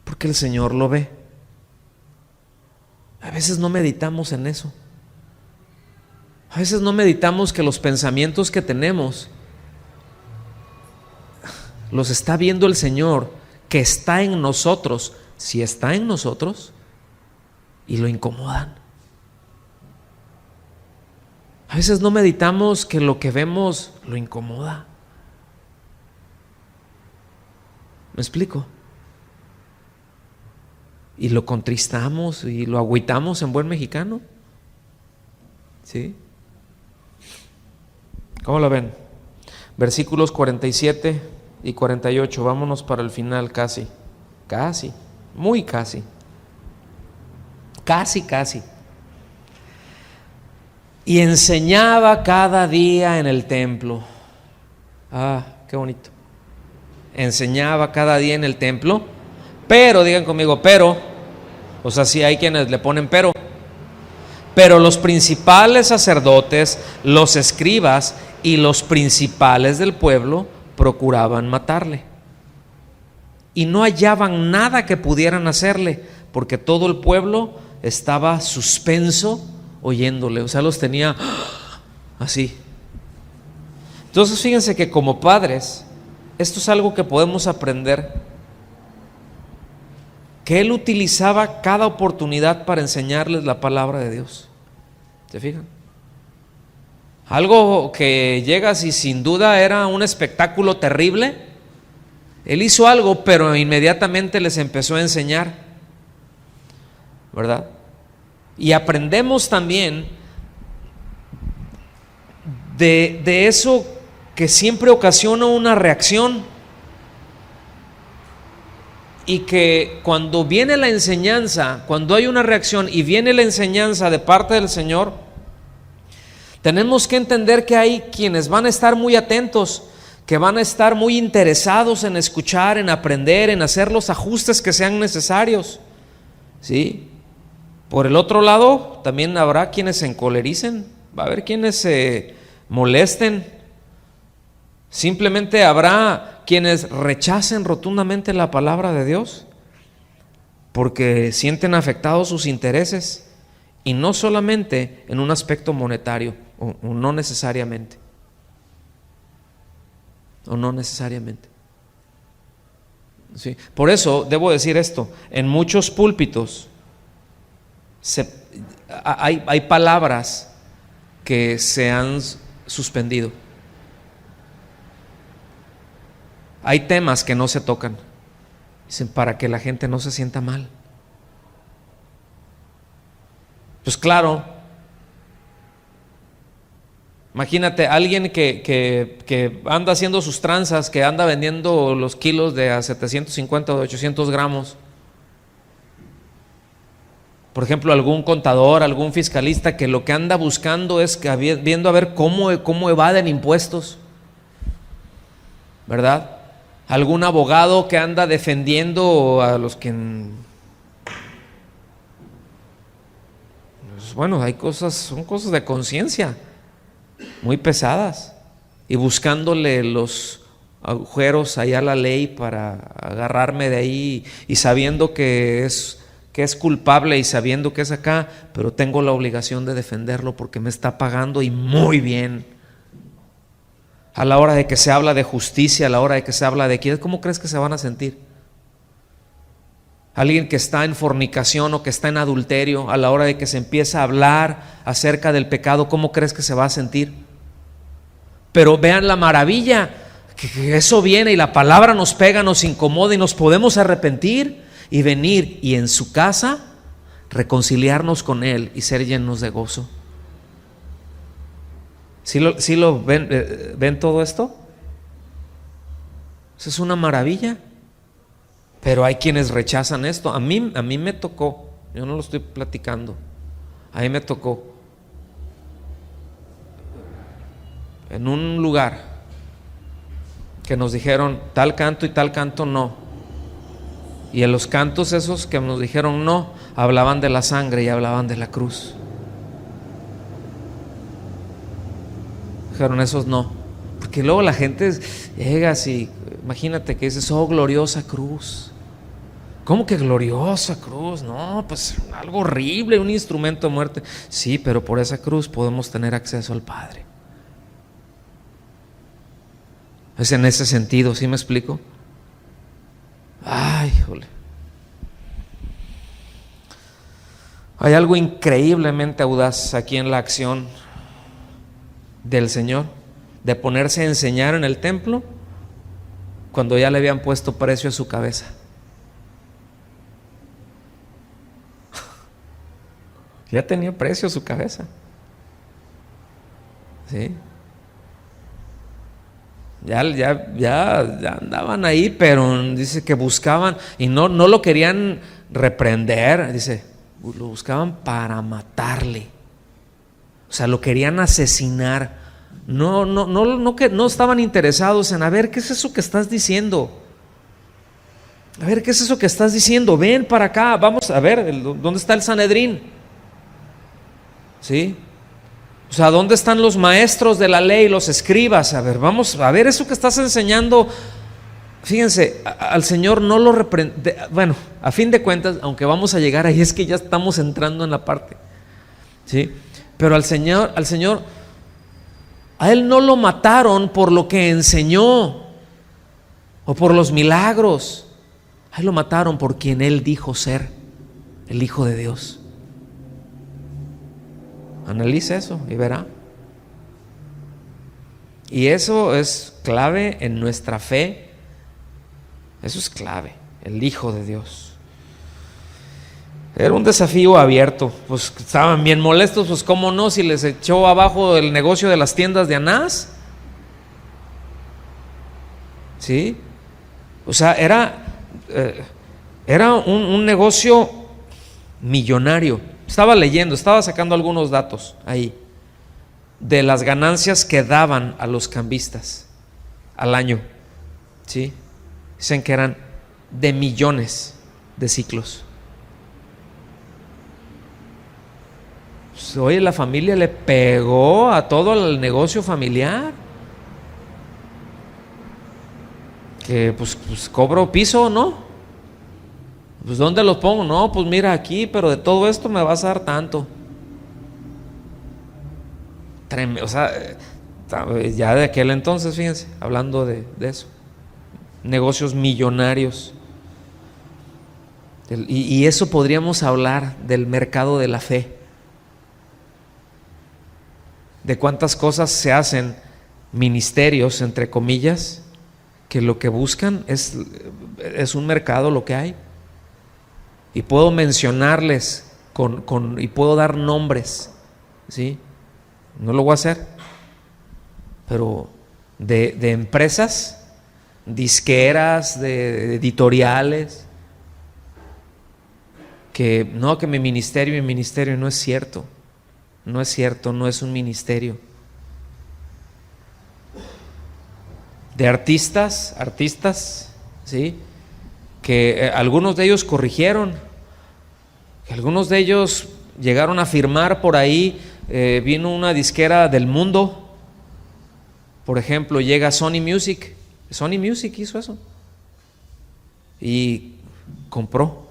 porque el Señor lo ve. A veces no meditamos en eso. A veces no meditamos que los pensamientos que tenemos los está viendo el Señor, que está en nosotros, si está en nosotros, y lo incomodan. A veces no meditamos que lo que vemos lo incomoda. ¿Me explico? Y lo contristamos y lo agüitamos en buen mexicano. ¿Sí? ¿Cómo lo ven? Versículos 47 y 48. Vámonos para el final, casi. Muy casi. Casi. Y enseñaba cada día en el templo. Qué bonito. Enseñaba cada día en el templo, pero, digan conmigo, pero, o sea, sí hay quienes le ponen pero los principales sacerdotes, los escribas y los principales del pueblo procuraban matarle, y no hallaban nada que pudieran hacerle, porque todo el pueblo estaba suspenso oyéndole. O sea, los tenía así. Entonces fíjense que como padres, esto es algo que podemos aprender, que él utilizaba cada oportunidad para enseñarles la palabra de Dios. ¿Se fijan? Algo que llegas y sin duda era un espectáculo terrible. Él hizo algo, pero inmediatamente les empezó a enseñar, ¿verdad? Y aprendemos también de eso, que siempre ocasiona una reacción, y que cuando viene la enseñanza, cuando hay una reacción y viene la enseñanza de parte del Señor, tenemos que entender que hay quienes van a estar muy atentos, que van a estar muy interesados en escuchar, en aprender, en hacer los ajustes que sean necesarios, ¿sí? Por el otro lado, también habrá quienes se encolericen, va a haber quienes se molesten, simplemente habrá quienes rechacen rotundamente la palabra de Dios porque sienten afectados sus intereses, y no solamente en un aspecto monetario, o no necesariamente. ¿Sí? Por eso debo decir esto: en muchos púlpitos hay palabras que se han suspendido. Hay temas que no se tocan, dicen, para que la gente no se sienta mal. Pues claro, Imagínate, alguien que anda haciendo sus tranzas, que anda vendiendo los kilos de a 750 o de 800 gramos. Por ejemplo, algún contador, algún fiscalista que lo que anda buscando es viendo a ver cómo evaden impuestos, ¿verdad? Algún abogado que anda defendiendo a los que... Pues bueno, son cosas de conciencia muy pesadas, y buscándole los agujeros allá a la ley para agarrarme de ahí, y sabiendo que es culpable y sabiendo que es acá, pero tengo la obligación de defenderlo porque me está pagando, y muy bien. A la hora de que se habla de justicia, a la hora de que se habla de equidad, ¿cómo crees que se van a sentir? Alguien que está en fornicación o que está en adulterio, a la hora de que se empieza a hablar acerca del pecado, ¿cómo crees que se va a sentir? Pero vean la maravilla, que eso viene y la palabra nos pega, nos incomoda y nos podemos arrepentir y venir y en su casa reconciliarnos con Él y ser llenos de gozo. ¿Sí lo ven todo esto? Eso es una maravilla. Pero hay quienes rechazan esto. A mí me tocó, yo no lo estoy platicando, a mí me tocó en un lugar que nos dijeron tal canto y tal canto no, y en los cantos esos que nos dijeron no, hablaban de la sangre y hablaban de la cruz. Dijeron esos no, porque luego la gente llega así, imagínate que dices, oh gloriosa cruz. ¿Cómo que gloriosa cruz? No, pues algo horrible, un instrumento de muerte. Sí, pero por esa cruz podemos tener acceso al Padre. Es en ese sentido, ¿sí me explico? Ay, híjole. Hay algo increíblemente audaz aquí en la acción del Señor, de ponerse a enseñar en el templo cuando ya le habían puesto precio a su cabeza. Ya tenía precio su cabeza. ¿Sí? Ya andaban ahí, pero dice que buscaban y no lo querían reprender, dice, lo buscaban para matarle. O sea, lo querían asesinar. No estaban interesados en a ver qué es eso que estás diciendo. A ver qué es eso que estás diciendo. Ven para acá, vamos a ver dónde está el Sanedrín. ¿Sí? O sea, ¿dónde están los maestros de la ley, los escribas? A ver, vamos a ver eso que estás enseñando. Fíjense, al Señor no lo reprende. Bueno, a fin de cuentas, aunque vamos a llegar ahí, es que ya estamos entrando en la parte, ¿sí? Pero al Señor, a Él no lo mataron por lo que enseñó o por los milagros. A Él lo mataron por quien Él dijo ser, el Hijo de Dios. Analice eso y verá. Y eso es clave en nuestra fe. Eso es clave, el Hijo de Dios. Era un desafío abierto. Pues estaban bien molestos, pues cómo no, si les echó abajo el negocio de las tiendas de Anás. ¿Sí? O sea, era un negocio millonario. Estaba sacando algunos datos ahí de las ganancias que daban a los cambistas al año. ¿Sí? Dicen que eran de millones de ciclos. Pues, oye, la familia le pegó a todo el negocio familiar. Que pues cobro piso, ¿no? Pues ¿dónde los pongo? No, pues mira aquí, pero de todo esto me vas a dar tanto. O sea, ya de aquel entonces, fíjense, hablando de eso. Negocios millonarios. Y eso podríamos hablar del mercado de la fe. De cuántas cosas se hacen, ministerios, entre comillas, que lo que buscan es un mercado lo que hay. Y puedo mencionarles y puedo dar nombres, ¿sí? No lo voy a hacer, pero de empresas, disqueras, de editoriales, que mi ministerio no es cierto, no es un ministerio. De artistas, ¿sí? Que algunos de ellos corrigieron, que algunos de ellos llegaron a firmar por ahí. Vino una disquera del mundo, por ejemplo, llega Sony Music hizo eso y compró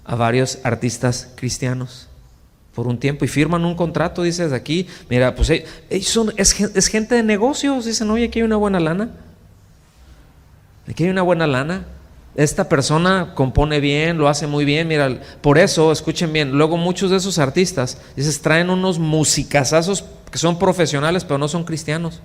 a varios artistas cristianos por un tiempo y firman un contrato. Dices aquí, mira, pues es gente de negocios. Dicen, oye, aquí hay una buena lana, esta persona compone bien, lo hace muy bien. Mira, por eso, escuchen bien, luego muchos de esos artistas, dices, traen unos musicazazos que son profesionales pero no son cristianos.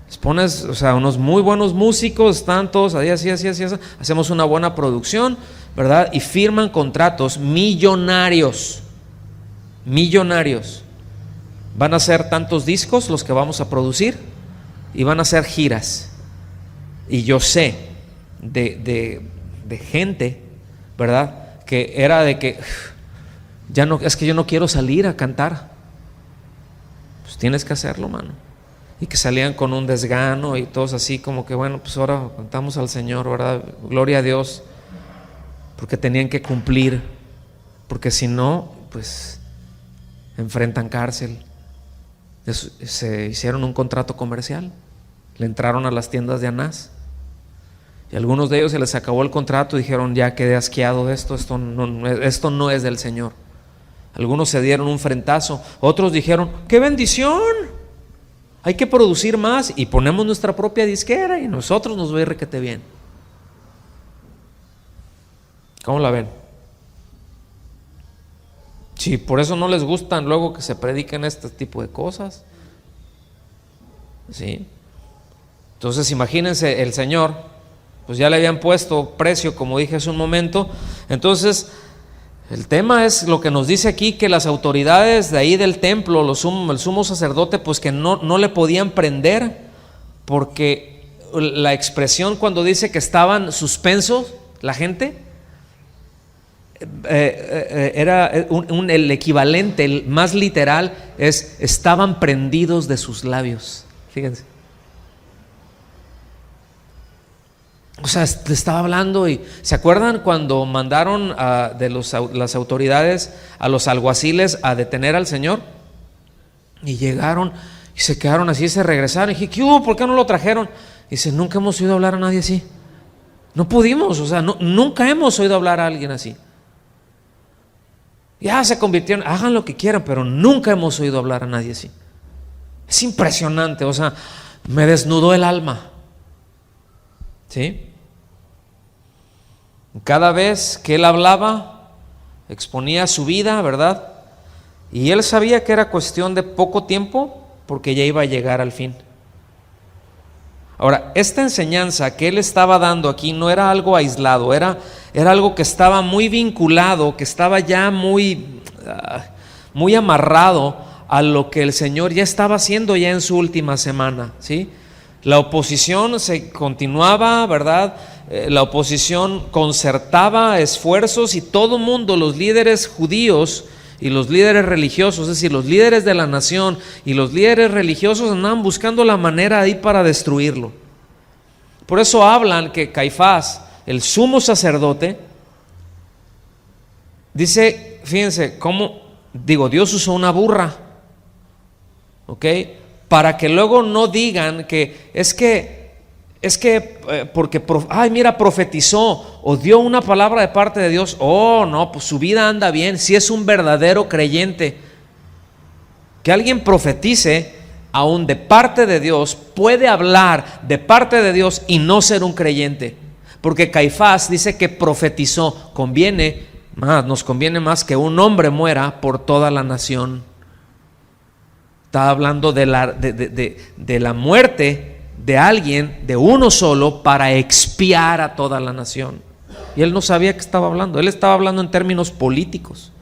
Les pones, unos muy buenos músicos, están todos así, hacemos una buena producción, ¿verdad? Y firman contratos millonarios. Van a ser tantos discos los que vamos a producir y van a hacer giras. Y yo sé de gente, ¿verdad?, que era de que ya no, es que yo no quiero salir a cantar. Pues tienes que hacerlo, mano. Y que salían con un desgano y todos así como que, bueno, pues ahora cantamos al Señor, ¿verdad? Gloria a Dios, porque tenían que cumplir, porque si no, pues enfrentan cárcel. Se hicieron un contrato comercial, le entraron a las tiendas de Anás. Y a algunos de ellos se les acabó el contrato y dijeron, ya quedé asqueado de esto no es del Señor. Algunos se dieron un frentazo, otros dijeron, ¡qué bendición! Hay que producir más y ponemos nuestra propia disquera y nosotros nos va a ir requete bien. ¿Cómo la ven? Sí, por eso no les gustan luego que se prediquen este tipo de cosas. ¿Sí? Entonces imagínense, el Señor pues ya le habían puesto precio, como dije hace un momento. Entonces el tema es lo que nos dice aquí, que las autoridades de ahí del templo, el sumo sacerdote, pues que no le podían prender, porque la expresión cuando dice que estaban suspensos la gente, era el equivalente, el más literal es estaban prendidos de sus labios. Fíjense. O sea, le estaba hablando. Y ¿se acuerdan cuando mandaron las autoridades a los alguaciles a detener al Señor? Y llegaron y se quedaron así, se regresaron. Y dije, ¿qué hubo? ¿Por qué no lo trajeron? Y dice, nunca hemos oído hablar a nadie así. No pudimos, nunca hemos oído hablar a alguien así. Ya se convirtieron, hagan lo que quieran, pero nunca hemos oído hablar a nadie así. Es impresionante, me desnudó el alma. ¿Sí? Cada vez que él hablaba, exponía su vida, ¿verdad? Y él sabía que era cuestión de poco tiempo, porque ya iba a llegar al fin. Ahora, esta enseñanza que él estaba dando aquí no era algo aislado, era algo que estaba muy vinculado, que estaba ya muy amarrado a lo que el Señor ya estaba haciendo ya en su última semana, ¿sí? La oposición se continuaba, ¿verdad? La oposición concertaba esfuerzos y todo el mundo, los líderes judíos y los líderes religiosos, es decir, los líderes de la nación y los líderes religiosos andaban buscando la manera ahí para destruirlo. Por eso hablan que Caifás, el sumo sacerdote, dice, fíjense cómo, Dios usó una burra, ¿ok? Para que luego no digan que es que porque profetizó o dio una palabra de parte de Dios. Oh, no, pues su vida anda bien, si es un verdadero creyente. Que alguien profetice aún de parte de Dios, puede hablar de parte de Dios y no ser un creyente, porque Caifás dice que profetizó. Nos conviene más que un hombre muera por toda la nación. Está hablando de la muerte de alguien, de uno solo, para expiar a toda la nación. Y él no sabía qué estaba hablando. Él estaba hablando en términos políticos,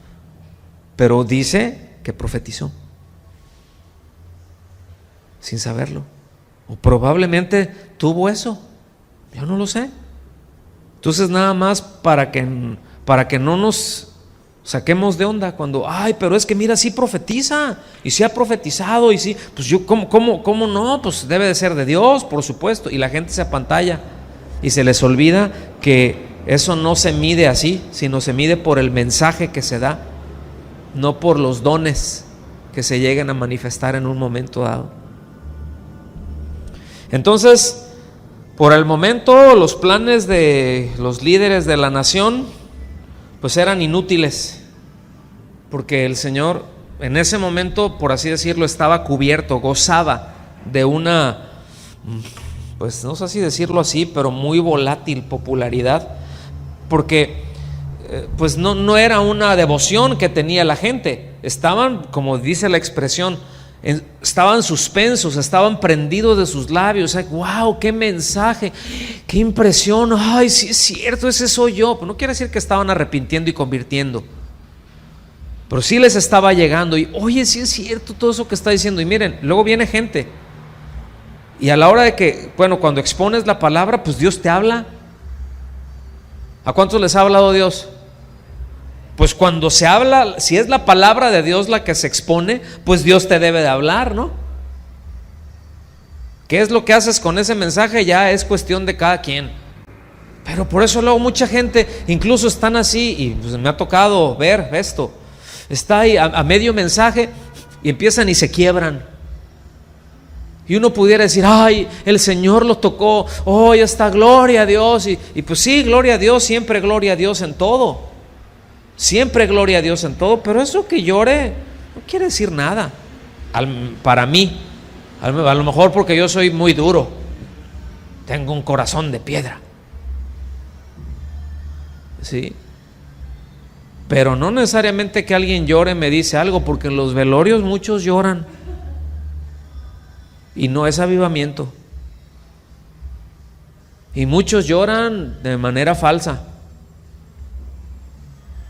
pero dice que profetizó. sin saberlo. O probablemente tuvo eso, yo no lo sé. Entonces nada más para que no nos saquemos de onda cuando, ay, pero es que mira, sí profetiza, y sí ha profetizado, y sí, pues yo, ¿cómo no? Pues debe de ser de Dios, por supuesto, y la gente se apantalla y se les olvida que eso no se mide así, sino se mide por el mensaje que se da, no por los dones que se lleguen a manifestar en un momento dado. Entonces, por el momento, los planes de los líderes de la nación pues eran inútiles, porque el Señor en ese momento, por así decirlo, estaba cubierto, gozaba de una, pues no sé si decirlo así, pero muy volátil popularidad, porque pues no era una devoción que tenía la gente. Estaban, como dice la expresión, estaban suspensos, estaban prendidos de sus labios. ¡Wow! ¡Qué mensaje! ¡Qué impresión! ¡Ay, sí es cierto! Ese soy yo. Pues no quiere decir que estaban arrepintiendo y convirtiendo, pero sí les estaba llegando. Y oye, sí es cierto todo eso que está diciendo. Y miren, luego viene gente, y a la hora de que, bueno, cuando expones la palabra, pues Dios te habla. ¿A cuántos les ha hablado Dios? Pues cuando se habla, si es la palabra de Dios la que se expone, pues Dios te debe de hablar, ¿no? ¿Qué es lo que haces con ese mensaje? Ya es cuestión de cada quien. Pero por eso luego mucha gente, incluso están así, y pues me ha tocado ver esto, está ahí a medio mensaje y empiezan y se quiebran. Y uno pudiera decir, ay, el Señor lo tocó, oh, ya está, gloria a Dios. Y pues sí, gloria a Dios, siempre gloria a Dios en todo. Siempre gloria a Dios en todo, pero eso que llore no quiere decir nada para mí. A lo mejor porque yo soy muy duro, tengo un corazón de piedra, ¿sí? Pero no necesariamente que alguien llore me dice algo, porque en los velorios muchos lloran y no es avivamiento, y muchos lloran de manera falsa.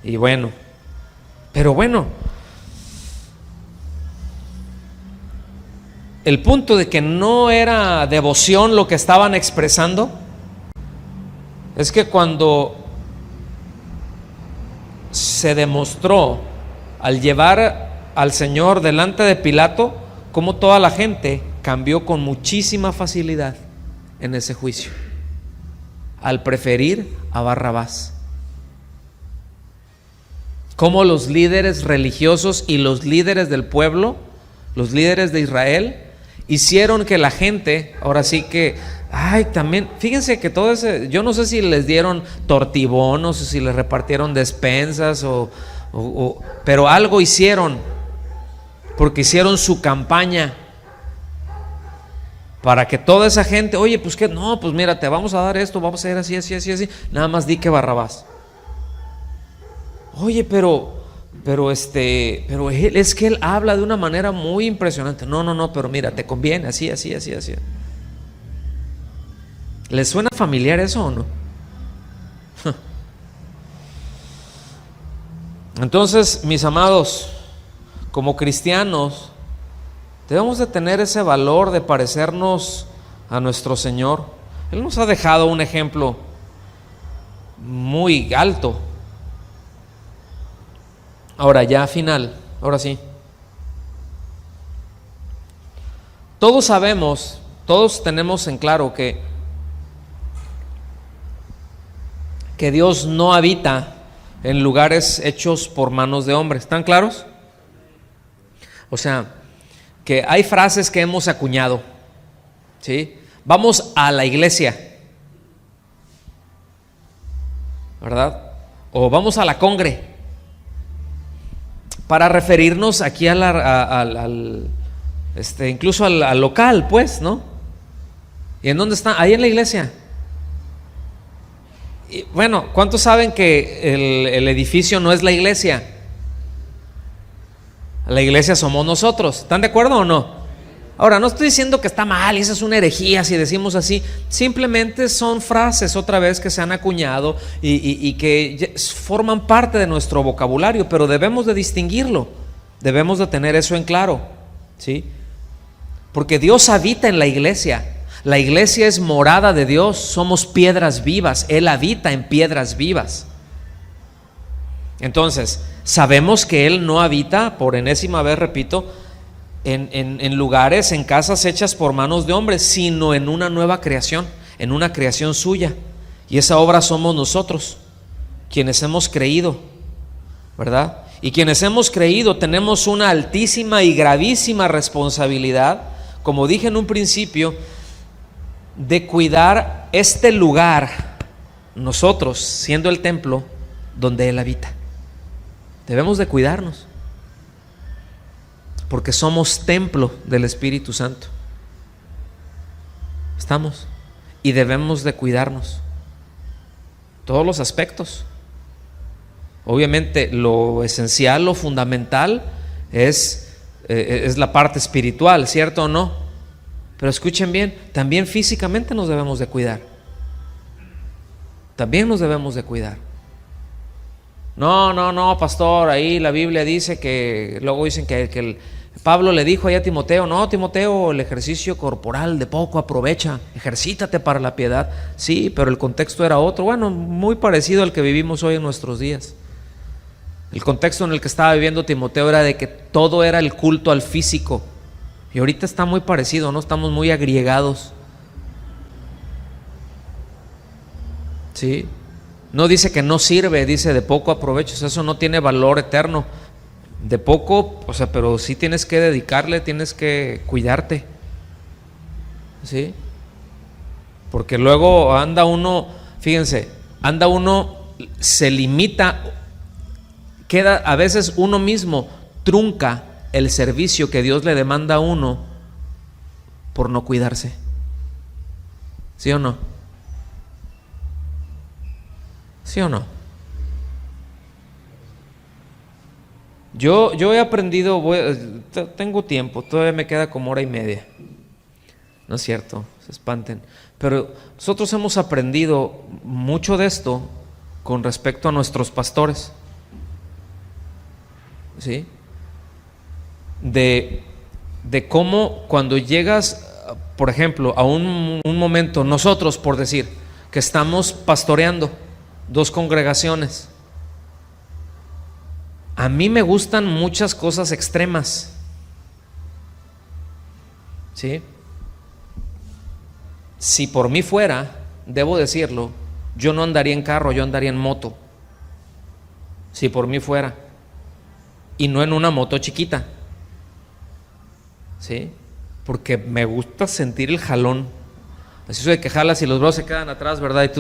Y bueno, pero bueno, el punto de que no era devoción lo que estaban expresando es que cuando se demostró al llevar al Señor delante de Pilato, como toda la gente cambió con muchísima facilidad en ese juicio, al preferir a Barrabás. Como los líderes religiosos y los líderes del pueblo, los líderes de Israel, hicieron que la gente, ahora sí que, ay, también, fíjense que todo ese, yo no sé si les dieron tortibonos o si les repartieron despensas pero algo hicieron, porque hicieron su campaña para que toda esa gente, oye, pues que no, pues mira, te vamos a dar esto, vamos a hacer así, nada más di que Barrabás. Oye, pero es que él habla de una manera muy impresionante. No, pero mira, te conviene así. ¿Les suena familiar eso o no? Entonces, mis amados, como cristianos, debemos de tener ese valor de parecernos a nuestro Señor. Él nos ha dejado un ejemplo muy alto. Ahora ya final, ahora sí. Todos sabemos, todos tenemos en claro que Dios no habita en lugares hechos por manos de hombres. ¿Están claros? O sea, que hay frases que hemos acuñado, ¿sí? Vamos a la iglesia, ¿verdad? O vamos a la congre, para referirnos aquí incluso al local, pues, ¿no? ¿Y en dónde está? Ahí en la iglesia. Y bueno, ¿cuántos saben que el edificio no es la iglesia? La iglesia somos nosotros. ¿Están de acuerdo o no? Ahora, no estoy diciendo que está mal, esa es una herejía si decimos así. Simplemente son frases otra vez que se han acuñado y que forman parte de nuestro vocabulario, pero debemos de distinguirlo, debemos de tener eso en claro, ¿sí? porque Dios habita en la iglesia. La iglesia es morada de Dios, somos piedras vivas, Él habita en piedras vivas. Entonces, sabemos que Él no habita, por enésima vez repito, en lugares, en casas hechas por manos de hombres, sino en una nueva creación, en una creación suya. Y esa obra somos nosotros, quienes hemos creído, ¿verdad? Y quienes hemos creído tenemos una altísima y gravísima responsabilidad, como dije en un principio, de cuidar este lugar, nosotros siendo el templo donde Él habita. Debemos de cuidarnos, porque somos templo del Espíritu Santo. Estamos, y debemos de cuidarnos todos los aspectos. Obviamente lo esencial, lo fundamental es la parte espiritual, ¿cierto o no? Pero escuchen bien, también físicamente nos debemos de cuidar. También nos debemos de cuidar. No, pastor, ahí la Biblia dice que, luego dicen que Pablo le dijo ahí a Timoteo, no, Timoteo, el ejercicio corporal de poco aprovecha, ejercítate para la piedad. Sí, pero el contexto era otro, bueno, muy parecido al que vivimos hoy en nuestros días. El contexto en el que estaba viviendo Timoteo era de que todo era el culto al físico, y ahorita está muy parecido, ¿no? Estamos muy agriegados. Sí. No dice que no sirve, dice de poco aprovecho, o sea, eso no tiene valor eterno. De poco, o sea, pero sí tienes que dedicarle, tienes que cuidarte. ¿Sí? Porque luego anda uno, fíjense, se limita, queda a veces uno mismo trunca el servicio que Dios le demanda a uno por no cuidarse. ¿Sí o no? ¿Sí o no? Yo he aprendido, tengo tiempo, todavía me queda como hora y media. No es cierto, se espanten. Pero nosotros hemos aprendido mucho de esto con respecto a nuestros pastores. ¿Sí? De cómo cuando llegas, por ejemplo, a un momento, nosotros por decir, que estamos pastoreando 2 congregaciones. A mí me gustan muchas cosas extremas. ¿Sí? Si por mí fuera, debo decirlo, yo no andaría en carro, yo andaría en moto. Si por mí fuera. Y no en una moto chiquita. ¿Sí? Porque me gusta sentir el jalón. Así eso de que jalas y los brazos se quedan atrás, ¿verdad?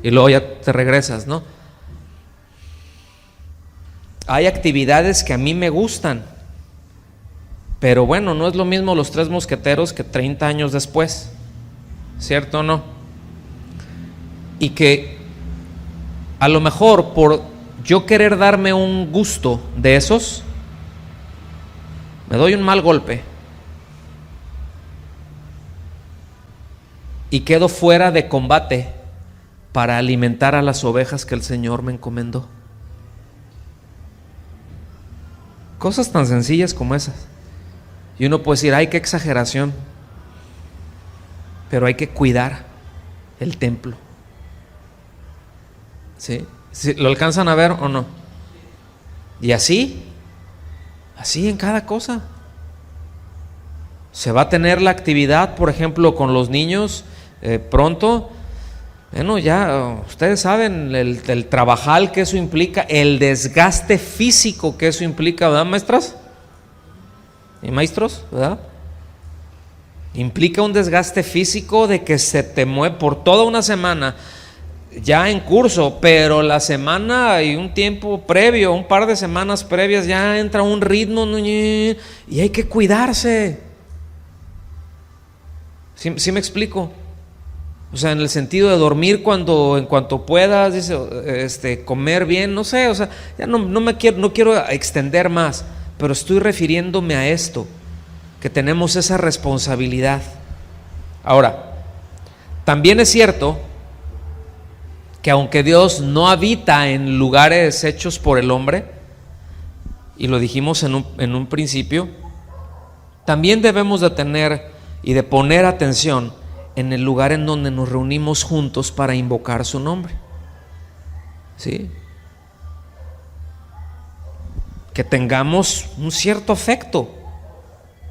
Y luego ya te regresas, ¿no? Hay actividades que a mí me gustan, pero bueno, no es lo mismo los 3 mosqueteros que 30 años después, ¿cierto o no? Y que a lo mejor por yo querer darme un gusto de esos, me doy un mal golpe y quedo fuera de combate para alimentar a las ovejas que el Señor me encomendó. Cosas tan sencillas como esas. Y uno puede decir, ay, qué exageración. Pero hay que cuidar el templo. ¿Sí? ¿Sí? ¿Lo alcanzan a ver o no? Y así en cada cosa. Se va a tener la actividad, por ejemplo, con los niños pronto. Bueno, ya ustedes saben el trabajal que eso implica, el desgaste físico que eso implica, ¿verdad, maestras? ¿Y maestros? ¿Verdad? Implica un desgaste físico de que se te mueve por toda una semana, ya en curso, pero la semana y un tiempo previo, un par de semanas previas, ya entra un ritmo y hay que cuidarse. ¿Sí me explico? O sea, en el sentido de dormir en cuanto puedas, dice, comer bien, no sé, o sea, ya no quiero extender más, pero estoy refiriéndome a esto, que tenemos esa responsabilidad. Ahora, también es cierto que aunque Dios no habita en lugares hechos por el hombre, y lo dijimos en un principio, también debemos de tener y de poner atención en el lugar en donde nos reunimos juntos para invocar su nombre. ¿Sí? Que tengamos un cierto afecto,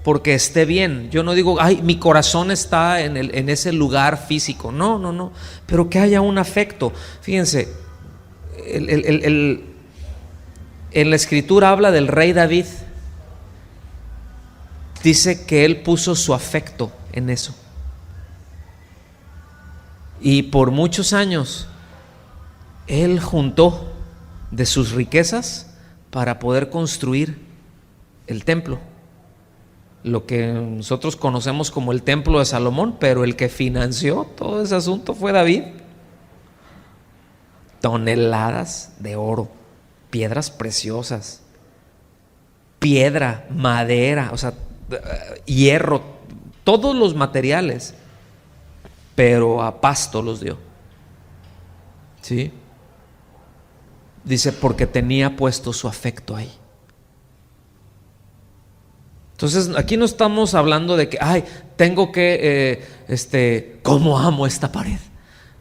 porque esté bien. Yo no digo, ay, mi corazón está en ese lugar físico. No, pero que haya un afecto. Fíjense, en la escritura habla del rey David. Dice que él puso su afecto en eso. Y por muchos años él juntó de sus riquezas para poder construir el templo, lo que nosotros conocemos como el templo de Salomón, pero el que financió todo ese asunto fue David. Toneladas de oro, piedras preciosas, piedra, madera, o sea, hierro, todos los materiales, pero a pasto los dio. ¿Sí? Dice, porque tenía puesto su afecto ahí. Entonces, aquí no estamos hablando de que, ay, tengo que, ¿cómo amo esta pared?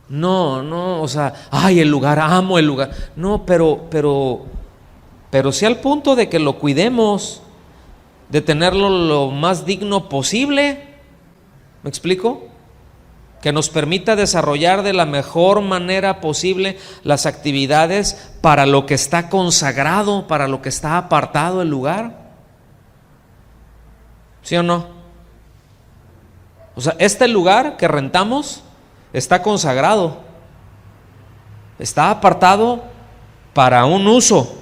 No, o sea, ay, el lugar, amo el lugar. No, pero sí al punto de que lo cuidemos, de tenerlo lo más digno posible. ¿Me explico? Que nos permita desarrollar de la mejor manera posible las actividades para lo que está consagrado, para lo que está apartado el lugar. ¿Sí o no? O sea, este lugar que rentamos está consagrado, está apartado para un uso,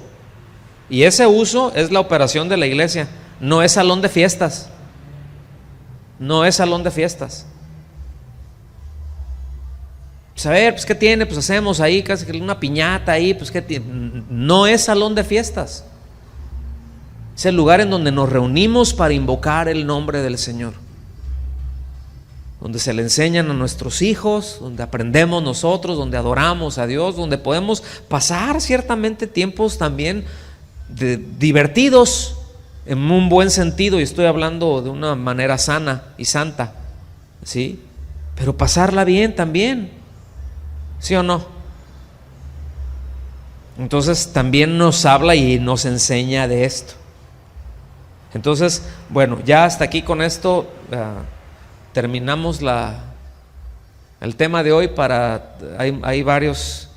y ese uso es la operación de la iglesia. No es salón de fiestas. No es salón de fiestas. Pues a ver, pues ¿qué tiene? Pues hacemos ahí casi una piñata ahí, pues ¿qué tiene? No es salón de fiestas. Es el lugar en donde nos reunimos para invocar el nombre del Señor, donde se le enseñan a nuestros hijos, donde aprendemos nosotros, donde adoramos a Dios, donde podemos pasar ciertamente tiempos también divertidos en un buen sentido, y estoy hablando de una manera sana y santa, ¿sí? Pero pasarla bien también, ¿sí o no? Entonces también nos habla y nos enseña de esto. Entonces, bueno, ya hasta aquí con esto terminamos el tema de hoy. Hay varias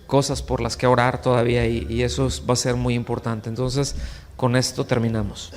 cosas por las que orar todavía, y eso va a ser muy importante. Entonces, con esto terminamos.